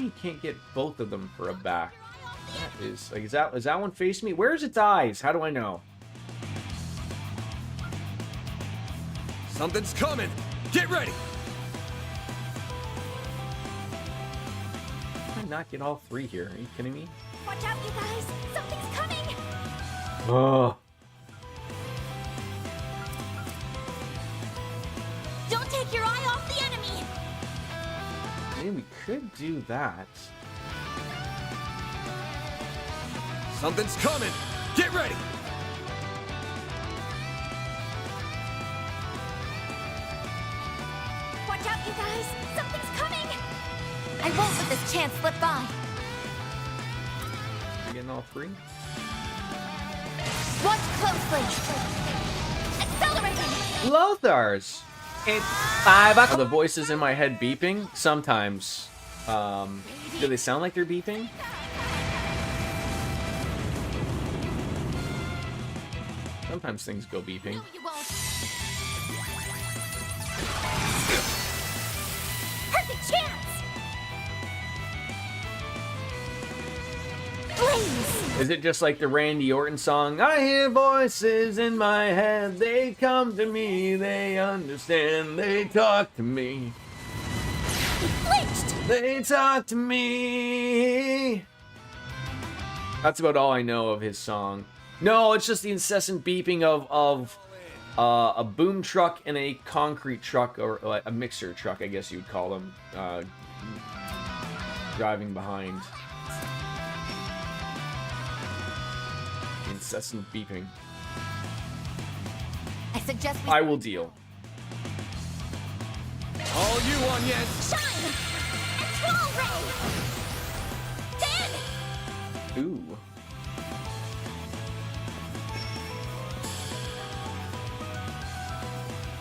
You can't get both of them for a back. That is like, is that one facing me? Where's its eyes? How do I know? Something's coming. Get ready. How did I not get all 3 here? Are you kidding me? Watch out, you guys. Something's coming. Oh. Don't take your eye off the enemy. Maybe we could do that. Something's coming. Get ready. Watch out, you guys. Something's coming. I won't let this chance slip by. You getting all 3? Watch closely. Accelerating. Lothars! It's 5 o'clock. Are the voices in my head beeping? Sometimes. Do they sound like they're beeping? Sometimes things go beeping. No, you won't. Perfect chance. Blaze. Is it just like the Randy Orton song? I hear voices in my head. They come to me. They understand. They talk to me. Flinched. They talk to me. That's about all I know of his song. No, it's just the incessant beeping of a boom truck and a concrete truck, or like a mixer truck, I guess you'd call them, driving behind. Incessant beeping. I suggest we I will deal. All you onions. shine. Enthrall ray. Then. Ooh.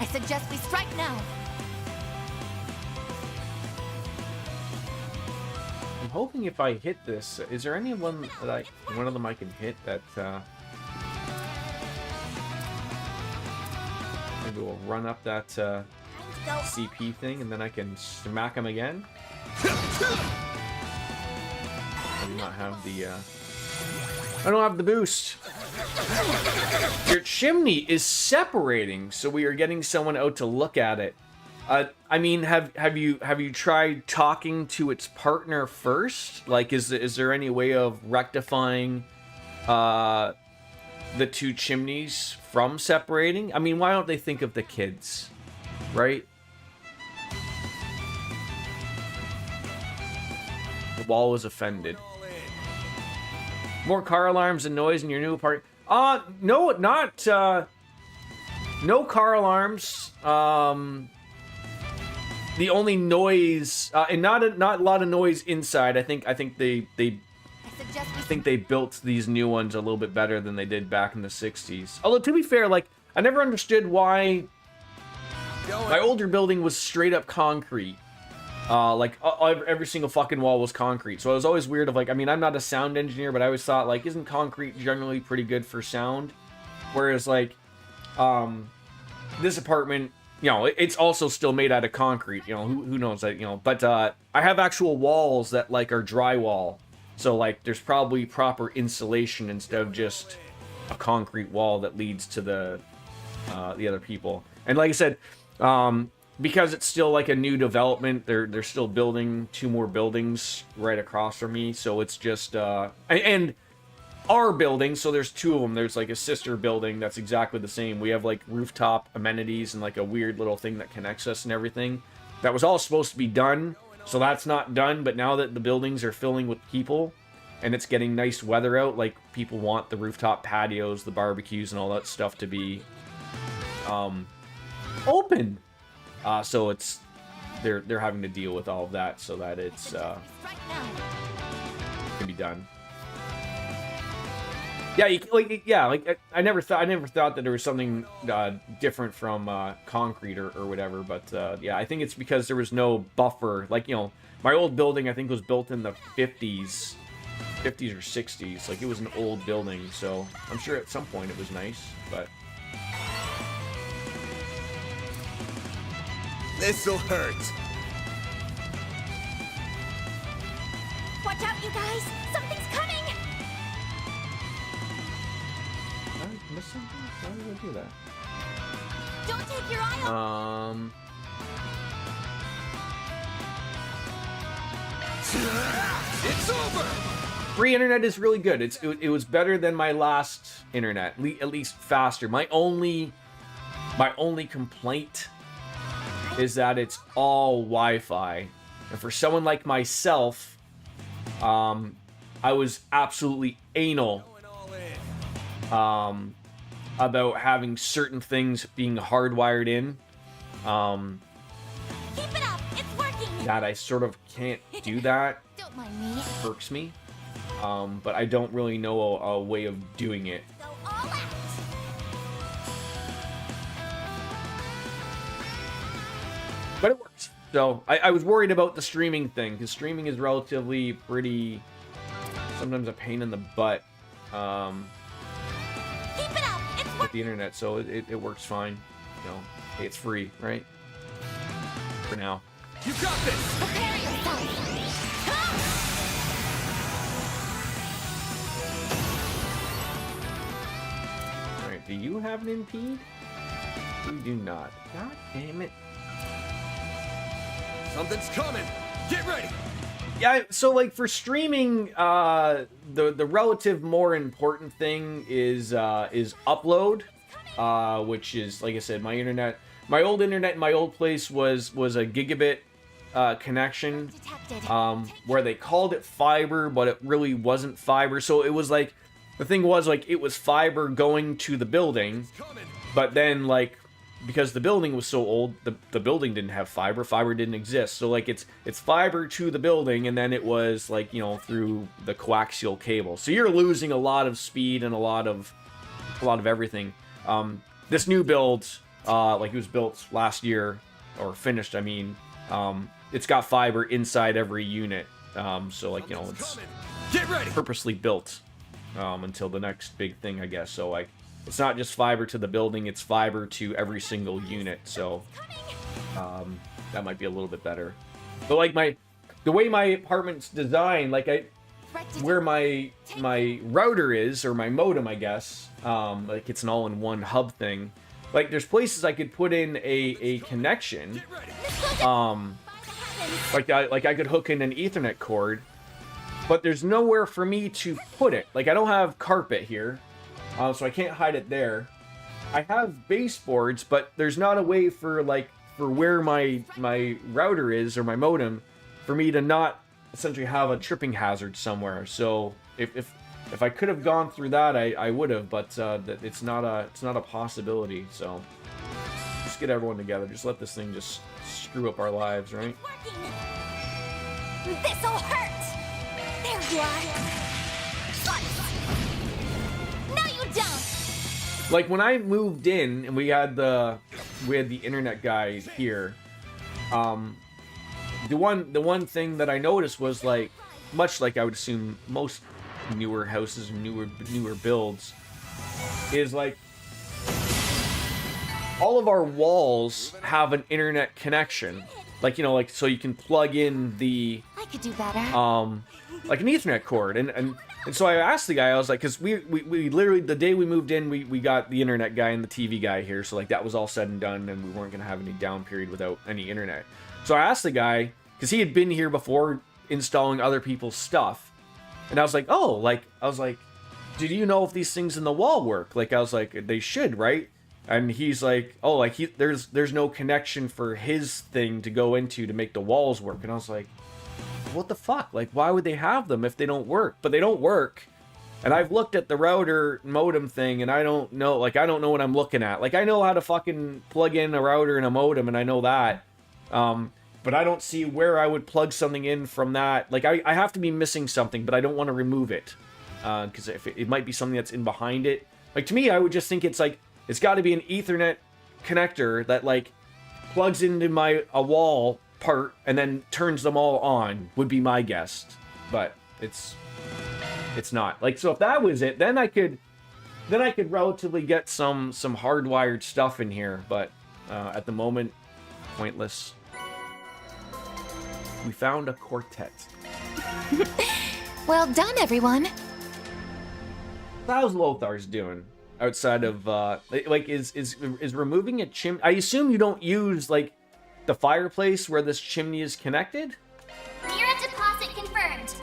I suggest we strike now. I'm hoping if I hit this, is there any one that one of them I can hit that, maybe we'll run up that, Time to go. CP thing, and then I can smack him again? I do not have the, I don't have the boost. Your chimney is separating, so we are getting someone out to look at it. I mean, have you tried talking to its partner first? Like, is there any way of rectifying the two chimneys from separating? I mean, why don't they think of the kids, right? The wall was offended. More car alarms and noise in your new apartment. No, not no car alarms. The only noise, and not a lot of noise inside. I think they built these new ones a little bit better than they did back in the 60s. Although, to be fair, like, I never understood why my older building was straight up concrete. Like, every single fucking wall was concrete. So I was always weird of, like, I mean, I'm not a sound engineer, but I always thought, like, isn't concrete generally pretty good for sound? Whereas, like, this apartment, you know, it's also still made out of concrete. You know, who knows that, you know. But I have actual walls that, like, are drywall. So, like, there's probably proper insulation instead of just a concrete wall that leads to the other people. And like I said, because it's still like a new development, they're still building 2 more buildings right across from me. So it's just and our building, so there's 2 of them. There's like a sister building that's exactly the same. We have like rooftop amenities and like a weird little thing that connects us and everything. That was all supposed to be done, so that's not done. But now that the buildings are filling with people and it's getting nice weather out, like, people want the rooftop patios, the barbecues, and all that stuff to be open. So it's they're having to deal with all of that so that it's can be done. Yeah, I never thought that there was something different from concrete or whatever. But yeah, I think it's because there was no buffer. Like, you know, my old building I think was built in the 50s or 60s. Like, it was an old building, so I'm sure at some point it was nice, but. This'll hurt. Watch out, you guys! Something's coming! Did I miss something? Why did I do that? Don't take your eye off. It's over. Free internet is really good. It was better than my last internet, at least faster. My only complaint is that it's all Wi-Fi, and for someone like myself, I was absolutely anal about having certain things being hardwired in. Keep it up! It's working! That I sort of can't do that. Don't mind me. It irks me. But I don't really know a way of doing it. Go all out! But it works. So I was worried about the streaming thing, because streaming is relatively pretty, sometimes a pain in the butt Keep it up! It's with working! the internet. So it works fine. You know, hey, it's free, right? For now. You got this. Prepare yourself! All right. Do you have an impede? You do not. God damn it. Something's coming. Get ready. Yeah, so like for streaming, the relative more important thing is upload, which is, like I said, my old internet in my old place was a gigabit connection, where they called it fiber, but it really wasn't fiber. So it was like, the thing was, like, it was fiber going to the building, but then, like, because the building was so old, the building didn't have fiber didn't exist. So like it's fiber to the building, and then it was, like, you know, through the coaxial cable. So you're losing a lot of speed and a lot of everything. This new build, like, it was built last year, or finished, I mean, it's got fiber inside every unit. So, like, you know, it's Get ready. purposely built until the next big thing, I guess. So, like, it's not just fiber to the building, it's fiber to every single unit. So that might be a little bit better. But, like, the way my apartment's designed, like, where my router is, or my modem, I guess, like, it's an all-in-one hub thing. Like, there's places I could put in a connection. Like I could hook in an Ethernet cord, but there's nowhere for me to put it. Like, I don't have carpet here, so I can't hide it there. I have baseboards, but there's not a way for where my router is or my modem for me to not essentially have a tripping hazard somewhere. So if I could have gone through that, I would have, but it's not a possibility. So just get everyone together. Just let this thing just screw up our lives, right? This'll hurt! There you are! No, you don't! Like, when I moved in and we had the internet guy here, the one thing that I noticed was, like, much like I would assume most newer houses and newer builds, is like all of our walls have an internet connection. Like, you know, like, so you can plug in the I could do better. like an Ethernet cord, and so I asked the guy, I was like, because we literally, the day we moved in, we got the internet guy and the TV guy here, so like that was all said and done, and we weren't gonna have any down period without any internet. So I asked the guy, because he had been here before installing other people's stuff, and I was like, oh, like, I was like, do you know if these things in the wall work? Like, I was like, they should, right? And he's like, oh, like, there's no connection for his thing to go into to make the walls work. And I was like, what the fuck? Like, why would they have them if they don't work? But they don't work. And I've looked at the router modem thing, and I don't know, like, I don't know what I'm looking at. Like, I know how to fucking plug in a router and a modem, and I know that. But I don't see where I would plug something in from that. Like, I have to be missing something, but I don't want to remove it. Because if it might be something that's in behind it. Like, to me, I would just think it's like, it's got to be an Ethernet connector that, like, plugs into a wall part and then turns them all on, would be my guess. But it's not. Like, so if that was it, then I could relatively get some hardwired stuff in here. But at the moment, pointless. We found a quartet. Well done, everyone. How's Lothar's doing? Outside of like, is removing a chimney? I assume you don't use, like, the fireplace where this chimney is connected. Mira deposit confirmed.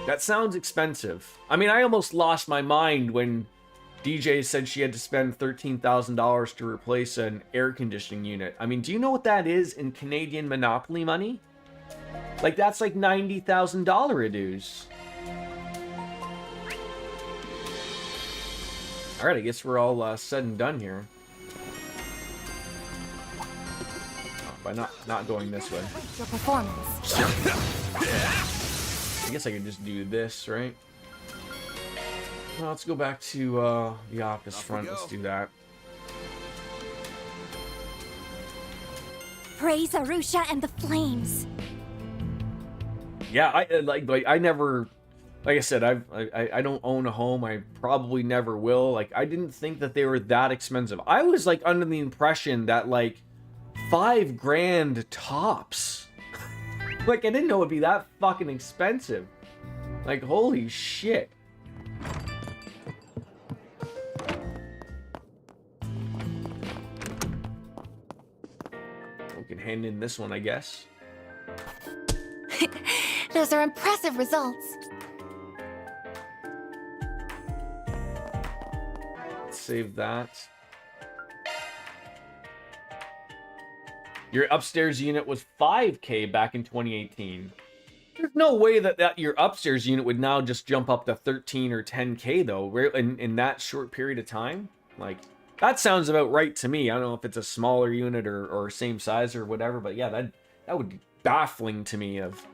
That sounds expensive. I mean, I almost lost my mind when DJ said she had to spend $13,000 to replace an air conditioning unit. I mean, do you know what that is in Canadian Monopoly money? Like, that's like $90,000 dues. Alright, I guess we're all said and done here. Oh, by not going this way. Your performance. I guess I could just do this, right? Well, let's go back to the office front. Let's do that. Praise Arusha and the flames. Yeah, I never, like I said, I don't own a home. I probably never will. Like, I didn't think that they were that expensive. I was, like, under the impression that, like, $5,000 tops. Like, I didn't know it'd be that fucking expensive. Like, holy shit. We can hand in this one, I guess. Those are impressive results. Let's save that. Your upstairs unit was $5,000 back in 2018. There's no way that your upstairs unit would now just jump up to $13,000 or $10,000 though, in that short period of time. Like, that sounds about right to me. I don't know if it's a smaller unit or same size or whatever, but yeah, that would be baffling to me of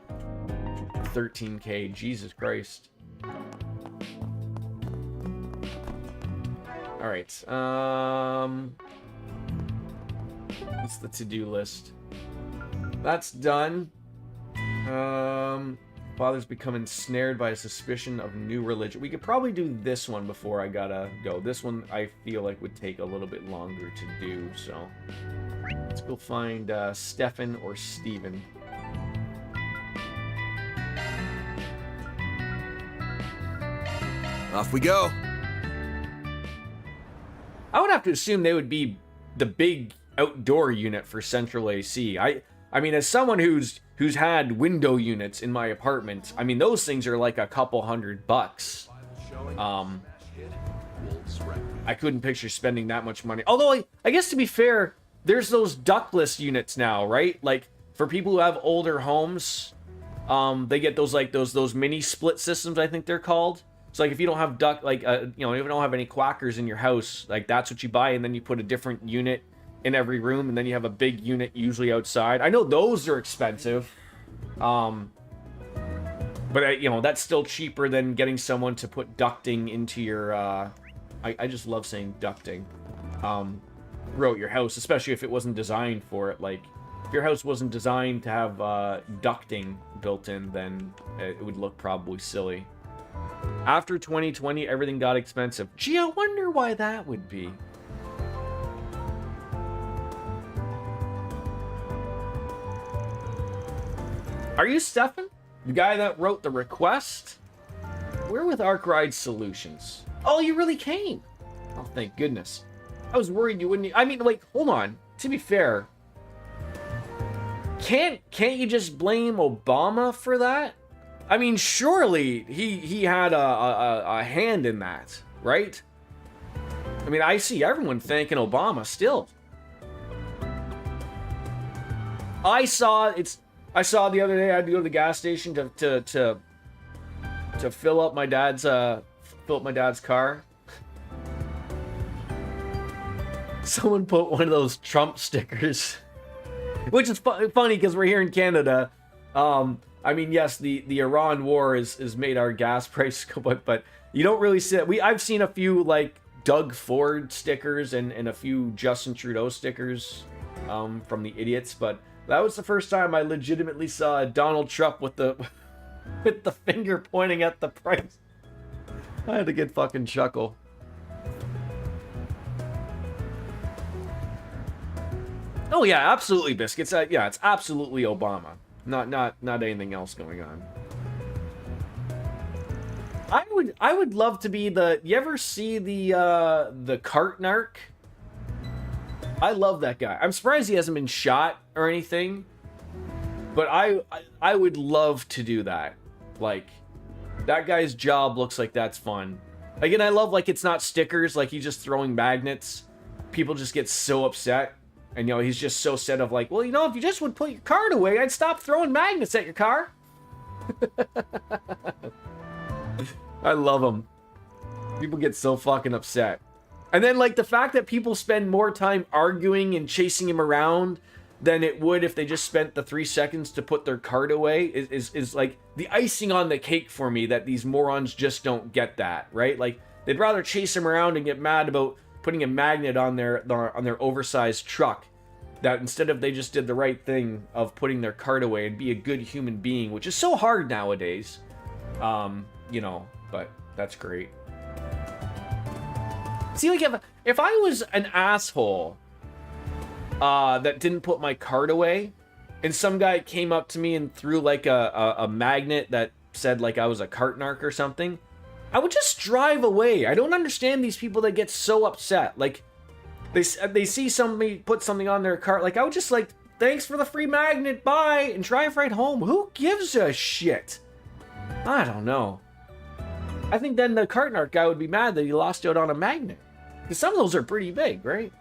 $13,000. Jesus Christ. All right. What's the to-do list? That's done. Father's become ensnared by a suspicion of new religion. We could probably do this one before I gotta go. This one I feel like would take a little bit longer to do, so let's go find Stefan or Steven. Off we go. I would have to assume they would be the big outdoor unit for central AC. I mean, as someone who's had window units in my apartment, I mean, those things are like a couple $100. I couldn't picture spending that much money. Although, I guess to be fair, there's those ductless units now, right? Like, for people who have older homes, they get those, like, those mini split systems, I think they're called. So, like, if you don't have if you don't have any quackers in your house, like, that's what you buy, and then you put a different unit in every room, and then you have a big unit usually outside. I know those are expensive. But, that's still cheaper than getting someone to put ducting into your, I just love saying ducting, throughout your house, especially if it wasn't designed for it. Like, if your house wasn't designed to have, ducting built in, then it would look probably silly. After 2020, everything got expensive. Gee, I wonder why that would be. Are you Stefan? The guy that wrote the request? We're with Arkride Solutions. Oh, you really came? Oh, thank goodness. I was worried you wouldn't. I mean, like, hold on. To be fair, can't you just blame Obama for that? I mean, surely he had a hand in that, right? I mean, I see everyone thanking Obama still. I saw the other day I had to go to the gas station to fill up my dad's car. Someone put one of those Trump stickers, which is funny because we're here in Canada. I mean, yes, the Iran war has made our gas prices go up, but you don't really see it. I've seen a few like Doug Ford stickers and a few Justin Trudeau stickers from the idiots, but that was the first time I legitimately saw Donald Trump with the finger pointing at the price. I had a good fucking chuckle. Oh yeah, absolutely, Biscuits. Yeah, it's absolutely Obama. Not anything else going on. I would love to be the. You ever see the cart narc? I love that guy. I'm surprised he hasn't been shot or anything. But I would love to do that. Like, that guy's job looks like that's fun. Again, I love, like, it's not stickers, like he's just throwing magnets. People just get so upset. And, he's just so set of like, well, if you just would put your card away, I'd stop throwing magnets at your car. I love him. People get so fucking upset. And then, like, the fact that people spend more time arguing and chasing him around than it would if they just spent the 3 seconds to put their card away is like the icing on the cake for me, that these morons just don't get that, right? Like, they'd rather chase him around and get mad about putting a magnet on their oversized truck, that instead of they just did the right thing of putting their card away and be a good human being, which is so hard nowadays. But that's great. See, like, if I was an asshole that didn't put my card away, and some guy came up to me and threw like a magnet that said like I was a cart narc or something, I would just drive away. I don't understand these people that get so upset. Like, they see somebody put something on their cart. Like, I would just like, thanks for the free magnet, bye, and drive right home. Who gives a shit? I don't know. I think then the cart narc guy would be mad that he lost out on a magnet. Because some of those are pretty big, right?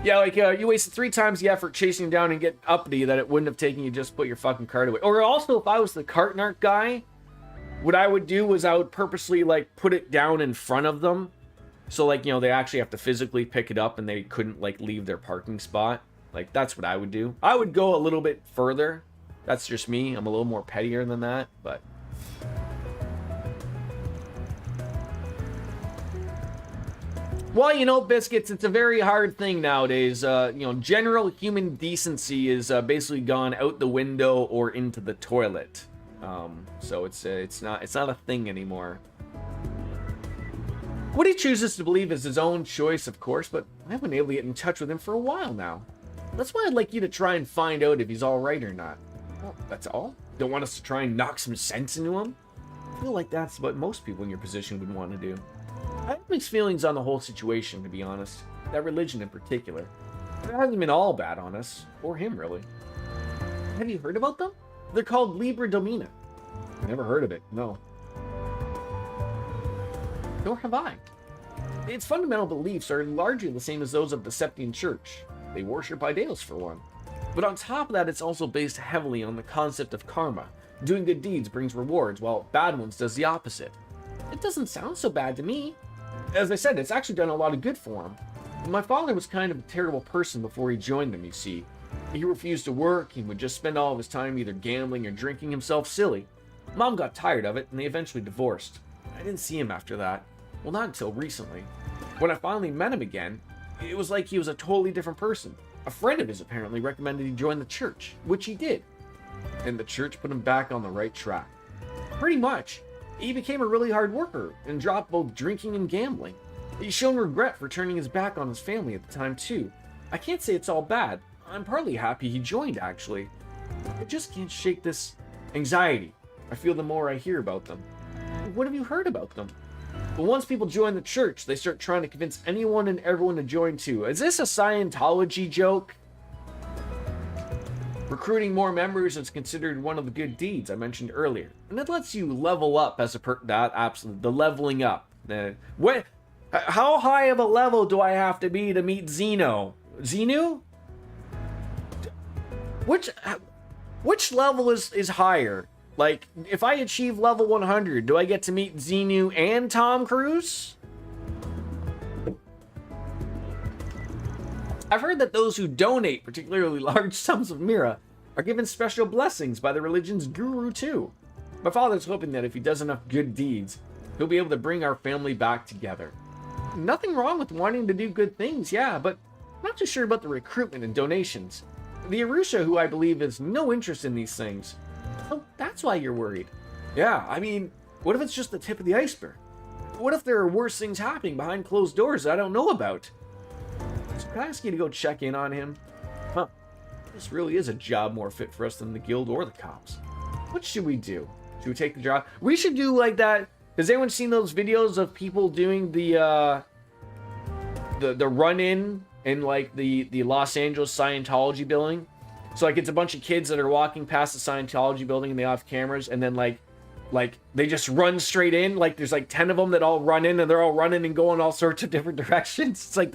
Yeah, like, you wasted 3 times the effort chasing him down and getting uppity that it wouldn't have taken you just put your fucking card away. Or also, if I was the cart narc guy, what I would do was I would purposely, like, put it down in front of them. So, like, they actually have to physically pick it up and they couldn't, like, leave their parking spot. Like, that's what I would do. I would go a little bit further. That's just me. I'm a little more pettier than that, but... Well, Biscuits, it's a very hard thing nowadays. General human decency is basically gone out the window or into the toilet. So it's not a thing anymore. What he chooses to believe is his own choice, of course, but I haven't been able to get in touch with him for a while now. That's why I'd like you to try and find out if he's all right or not. Well, that's all? Don't want us to try and knock some sense into him? I feel like that's what most people in your position would want to do. I have mixed feelings on the whole situation, to be honest. That religion in particular. It hasn't been all bad on us, or him really. Have you heard about them? They're called Libra Domina. Never heard of it, no. Nor have I. Its fundamental beliefs are largely the same as those of the Septian Church. They worship Idaeus for one. But on top of that, it's also based heavily on the concept of karma. Doing good deeds brings rewards, while bad ones does the opposite. It doesn't sound so bad to me. As I said, it's actually done a lot of good for him. My father was kind of a terrible person before he joined them, you see. He refused to work, he would just spend all of his time either gambling or drinking himself silly. Mom got tired of it, and they eventually divorced. I didn't see him after that. Well, not until recently. When I finally met him again, it was like he was a totally different person. A friend of his apparently recommended he join the church, which he did. And the church put him back on the right track. Pretty much. He became a really hard worker and dropped both drinking and gambling. He's shown regret for turning his back on his family at the time too. I can't say it's all bad. I'm partly happy he joined, actually. I just can't shake this anxiety I feel the more I hear about them. What have you heard about them? But once people join the church, they start trying to convince anyone and everyone to join too. Is this a Scientology joke? Recruiting more members is considered one of the good deeds I mentioned earlier, and it lets you level up as a the leveling up. How high of a level do I have to be to meet Zeno? Xenu? Which level is higher? Like, if I achieve level 100, do I get to meet Xenu and Tom Cruise? I've heard that those who donate particularly large sums of Mira are given special blessings by the religion's guru too. My father's hoping that if he does enough good deeds, he'll be able to bring our family back together. Nothing wrong with wanting to do good things, yeah, but I'm not too sure about the recruitment and donations. The Arusha, who I believe has no interest in these things. Oh, that's why you're worried. Yeah, I mean, what if it's just the tip of the iceberg? What if there are worse things happening behind closed doors that I don't know about? So can I ask you to go check in on him? Huh, this really is a job more fit for us than the guild or the cops. What should we do? Should we take the job? We should do like that. Has anyone seen those videos of people doing the run-in in like the Los Angeles Scientology building? So like it's a bunch of kids that are walking past the Scientology building and they have cameras, and then like they just run straight in. Like there's like 10 of them that all run in, and they're all running and going all sorts of different directions. It's like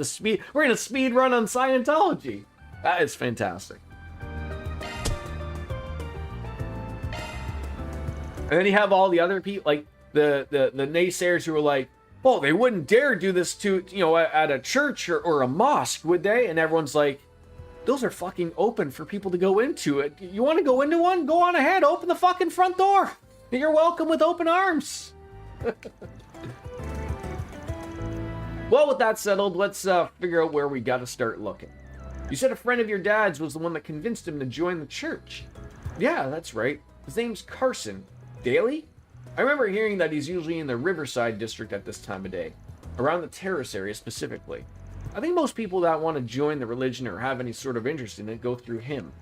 we're in a speed run on Scientology. That is fantastic. And then you have all the other people, like the naysayers who are like, well, they wouldn't dare do this to, at a church or a mosque, would they? And everyone's like, those are fucking open for people to go into it. You want to go into one? Go on ahead. Open the fucking front door. You're welcome with open arms. Well, with that settled, let's figure out where we got to start looking. You said a friend of your dad's was the one that convinced him to join the church. Yeah, that's right. His name's Carson. Daly? I remember hearing that he's usually in the Riverside district at this time of day. Around the terrace area specifically. I think most people that want to join the religion or have any sort of interest in it go through him.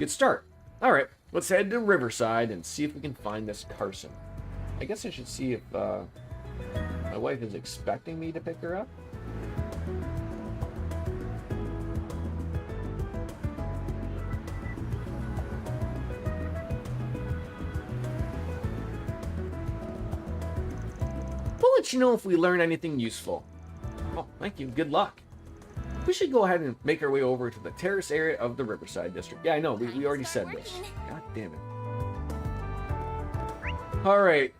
Good start. Alright, let's head to Riverside and see if we can find this Carson. I guess I should see if my wife is expecting me to pick her up. We'll let you know if we learn anything useful. Oh, thank you. Good luck. We should go ahead and make our way over to the terrace area of the Riverside district. Yeah, I know. We already said this. God damn it. Alright.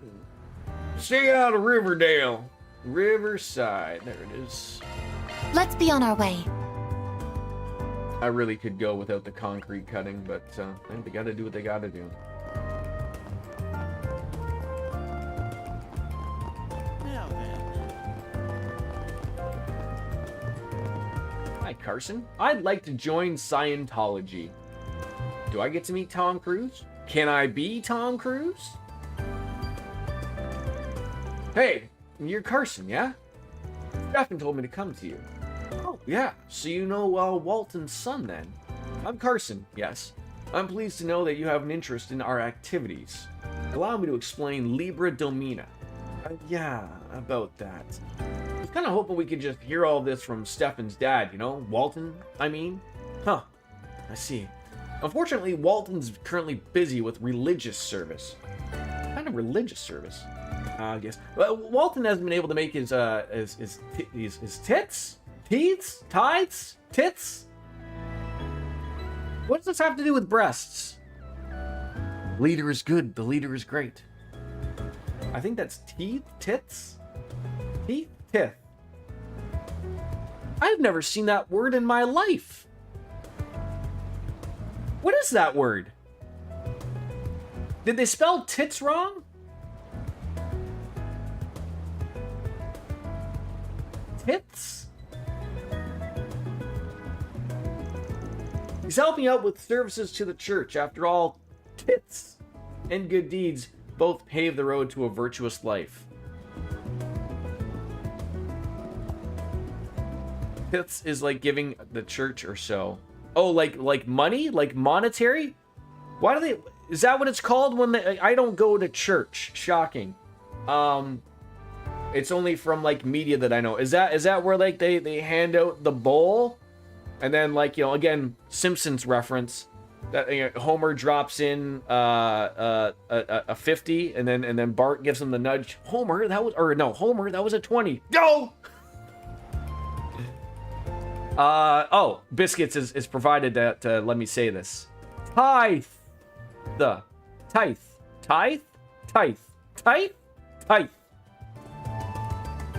Stay out of Riverdale. Riverside. There it is. Let's be on our way. I really could go without the concrete cutting, but they gotta do what they gotta do. Hi, Carson. I'd like to join Scientology. Do I get to meet Tom Cruise? Can I be Tom Cruise? Hey, you're Carson, yeah? Stefan told me to come to you. Oh, yeah. So you know Walton's son, then? I'm Carson, yes. I'm pleased to know that you have an interest in our activities. Allow me to explain Libra Domina. Yeah, about that. Kind of hoping we could just hear all this from Stefan's dad, you know? Walton, I mean. Huh. I see. Unfortunately, Walton's currently busy with religious service. What kind of religious service? I guess. Well, Walton hasn't been able to make his tits? Teeths? Tides? Tits? What does this have to do with breasts? Leader is good. The leader is great. I think that's teeth? Tits? Teeth? Tith. I've never seen that word in my life. What is that word? Did they spell tits wrong? Tits? He's helping out with services to the church. After all, tits and good deeds both pave the road to a virtuous life. Tits is like giving the church or so. Oh, like money? Like monetary? Why do they... Is that what it's called when they... I don't go to church. Shocking. It's only from like media that I know. Is that where like they hand out the bowl? And then like, you know, again, Simpsons reference. That, you know, Homer drops in a 50 and then Bart gives him the nudge. Homer, that was a 20. Go! Oh, biscuits is provided to let me say this. Tithe. The. Tithe. Tithe? Tithe. Tithe? Tithe.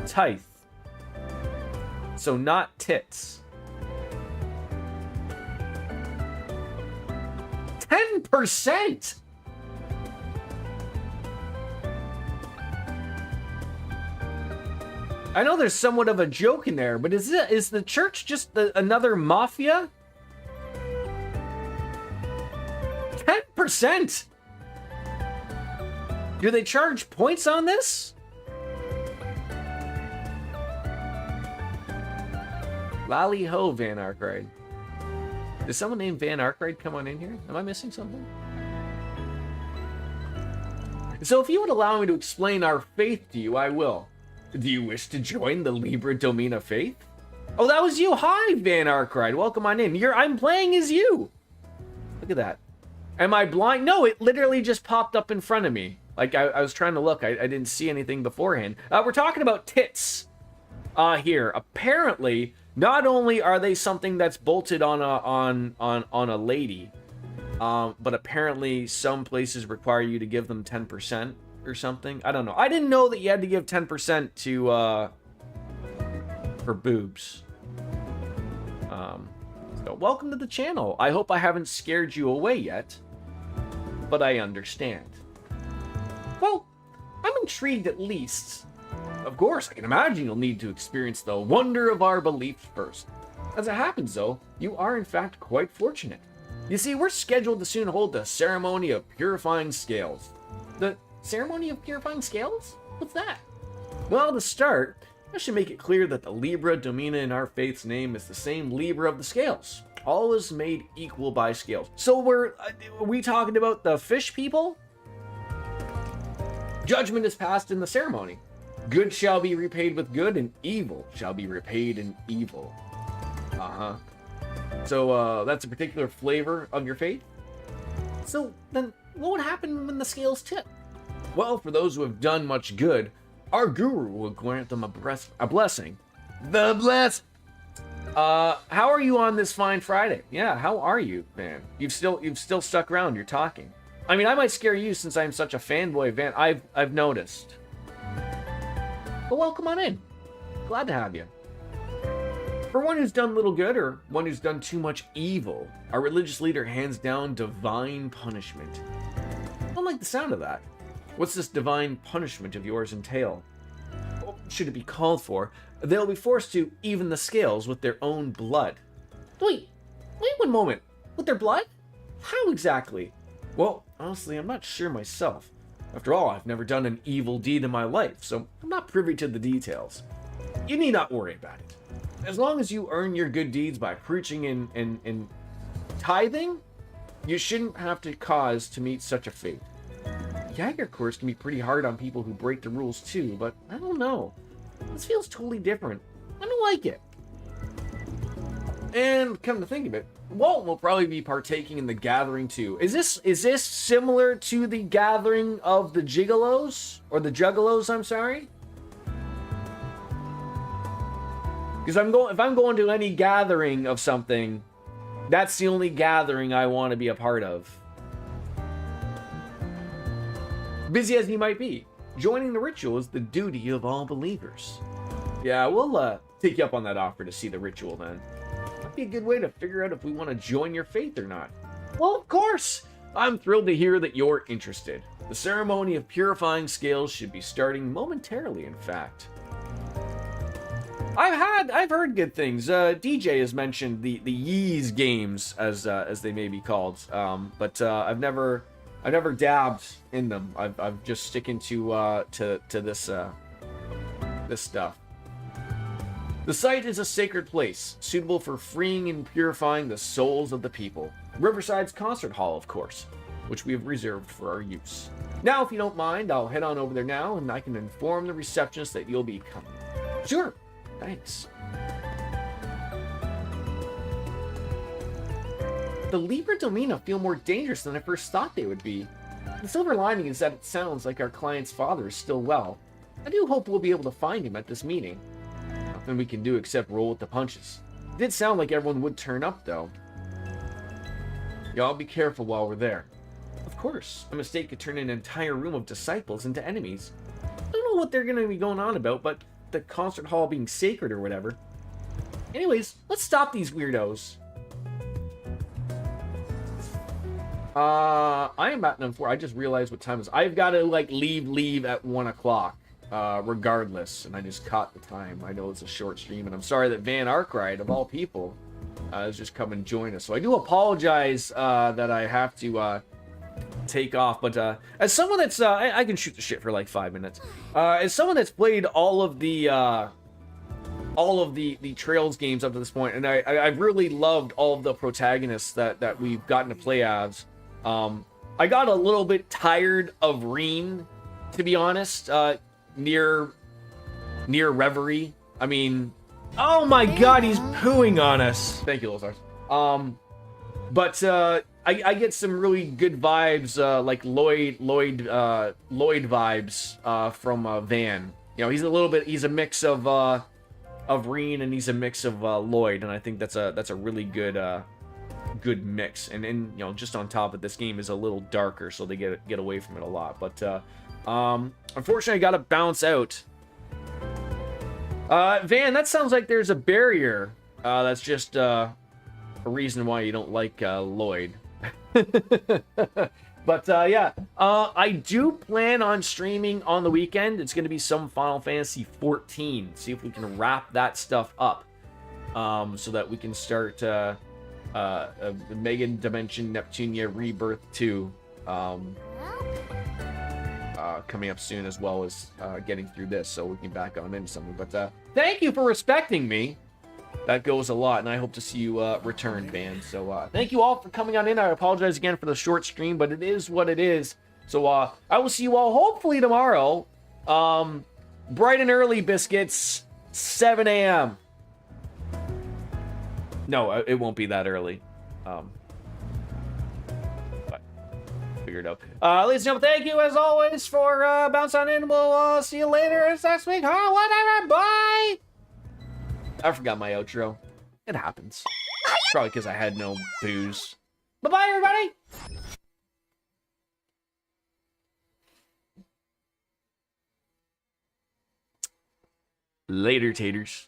Tithe. So not tits. 10%! I know there's somewhat of a joke in there, but is the church just another mafia? 10%! Do they charge points on this? Lally ho, Van Arkwright. Did someone named Van Arkwright come on in here? Am I missing something? So if you would allow me to explain our faith to you, I will. Do you wish to join the Libra Domina faith? Oh, that was you. Hi, Van Arkwright. Welcome on in. I'm playing as you. Look at that. Am I blind? No, it literally just popped up in front of me. Like, I was trying to look. I didn't see anything beforehand. We're talking about tits here. Apparently, not only are they something that's bolted on a lady, but apparently some places require you to give them 10% or something. I don't know. I didn't know that you had to give 10% to for boobs. So welcome to the channel. I hope I haven't scared you away yet, but I understand. Well, I'm intrigued at least. Of course, I can imagine you'll need to experience the wonder of our beliefs first. As it happens, though, you are in fact quite fortunate. You see, we're scheduled to soon hold the ceremony of purifying scales. The ceremony of purifying scales? What's that? Well, to start, I should make it clear that the Libra Domina in our faith's name is the same Libra of the scales. All is made equal by scales. So are we talking about the fish people? Judgment is passed in the ceremony. Good shall be repaid with good, and evil shall be repaid in evil. Uh-huh. So, that's a particular flavor of your faith? So, then, what would happen when the scales tip? Well, for those who have done much good, our guru will grant them a blessing. The bless! How are you on this fine Friday? Yeah, how are you, man? You've still stuck around, you're talking. I mean, I might scare you since I'm such a fanboy Van. I've noticed. But welcome on in. Glad to have you. For one who's done little good or one who's done too much evil, our religious leader hands down divine punishment. I don't like the sound of that. What's this divine punishment of yours entail? Well, should it be called for, they'll be forced to even the scales with their own blood. Wait 1 moment. With their blood? How exactly? Well, honestly, I'm not sure myself. After all, I've never done an evil deed in my life, so I'm not privy to the details. You need not worry about it. As long as you earn your good deeds by preaching and tithing, you shouldn't have to cause to meet such a fate. Jagger course can be pretty hard on people who break the rules too, but I don't know. This feels totally different. I don't like it. And come to think of it, Walt will probably be partaking in the gathering too. Is this similar to the gathering of the Gigolos? Or the Juggalos, I'm sorry? Because if I'm going to any gathering of something, that's the only gathering I want to be a part of. Busy as you might be, joining the ritual is the duty of all believers. Yeah, we'll take you up on that offer to see the ritual then. That'd be a good way to figure out if we want to join your faith or not. Well, of course! I'm thrilled to hear that you're interested. The ceremony of purifying scales should be starting momentarily, in fact. I've heard good things. DJ has mentioned the Yeez games as they may be called, but I've never dabbed in them. I've just sticking to this this stuff. The site is a sacred place, suitable for freeing and purifying the souls of the people. Riverside's concert hall, of course, which we have reserved for our use. Now, if you don't mind, I'll head on over there now, and I can inform the receptionist that you'll be coming. Sure. Thanks. The Libra Domina feel more dangerous than I first thought they would be. The silver lining is that it sounds like our client's father is still well. I do hope we'll be able to find him at this meeting. Nothing we can do except roll with the punches. It did sound like everyone would turn up, though. Y'all be careful while we're there. Of course, a mistake could turn an entire room of disciples into enemies. I don't know what they're going to be going on about, but the concert hall being sacred or whatever. Anyways, let's stop these weirdos. I am at number 4. I just realized what time it is. I've got to like leave at 1 o'clock, regardless. And I just caught the time. I know it's a short stream, and I'm sorry that Van Arkwright, of all people, has just come and joined us. So I do apologize that I have to take off. But as someone that's I can shoot the shit for like 5 minutes. As someone that's played all of the Trails games up to this point, and I've really loved all of the protagonists that we've gotten to play as. I got a little bit tired of Reen, to be honest, near Reverie. I mean, oh my god, he's pooing on us. Thank you, Lozars. But I get some really good vibes, like Lloyd vibes from Van. You know, he's a mix of Reen, and he's a mix of Lloyd, and I think that's a really good mix. And you know, just on top of this game is a little darker, so they get away from it a lot. But unfortunately, I gotta bounce out. Van, that sounds like there's a barrier. That's just a reason why you don't like Lloyd. But yeah, I do plan on streaming on the weekend. It's going to be some Final Fantasy 14. See if we can wrap that stuff up, so that we can start Mega Dimension Neptunia Rebirth 2 coming up soon, as well as getting through this, so we can back on into something. But thank you for respecting me. That goes a lot, and I hope to see you return, Van. So thank you all for coming on in. I apologize again for the short stream, but it is what it is. So I will see you all hopefully tomorrow. Bright and early, biscuits, 7 a.m. No, it won't be that early. But figured out. Ladies and gentlemen, thank you as always for bouncing on in. We'll see you later next week. Whatever, bye! I forgot my outro. It happens. Probably because I had no booze. Bye-bye, everybody! Later, taters.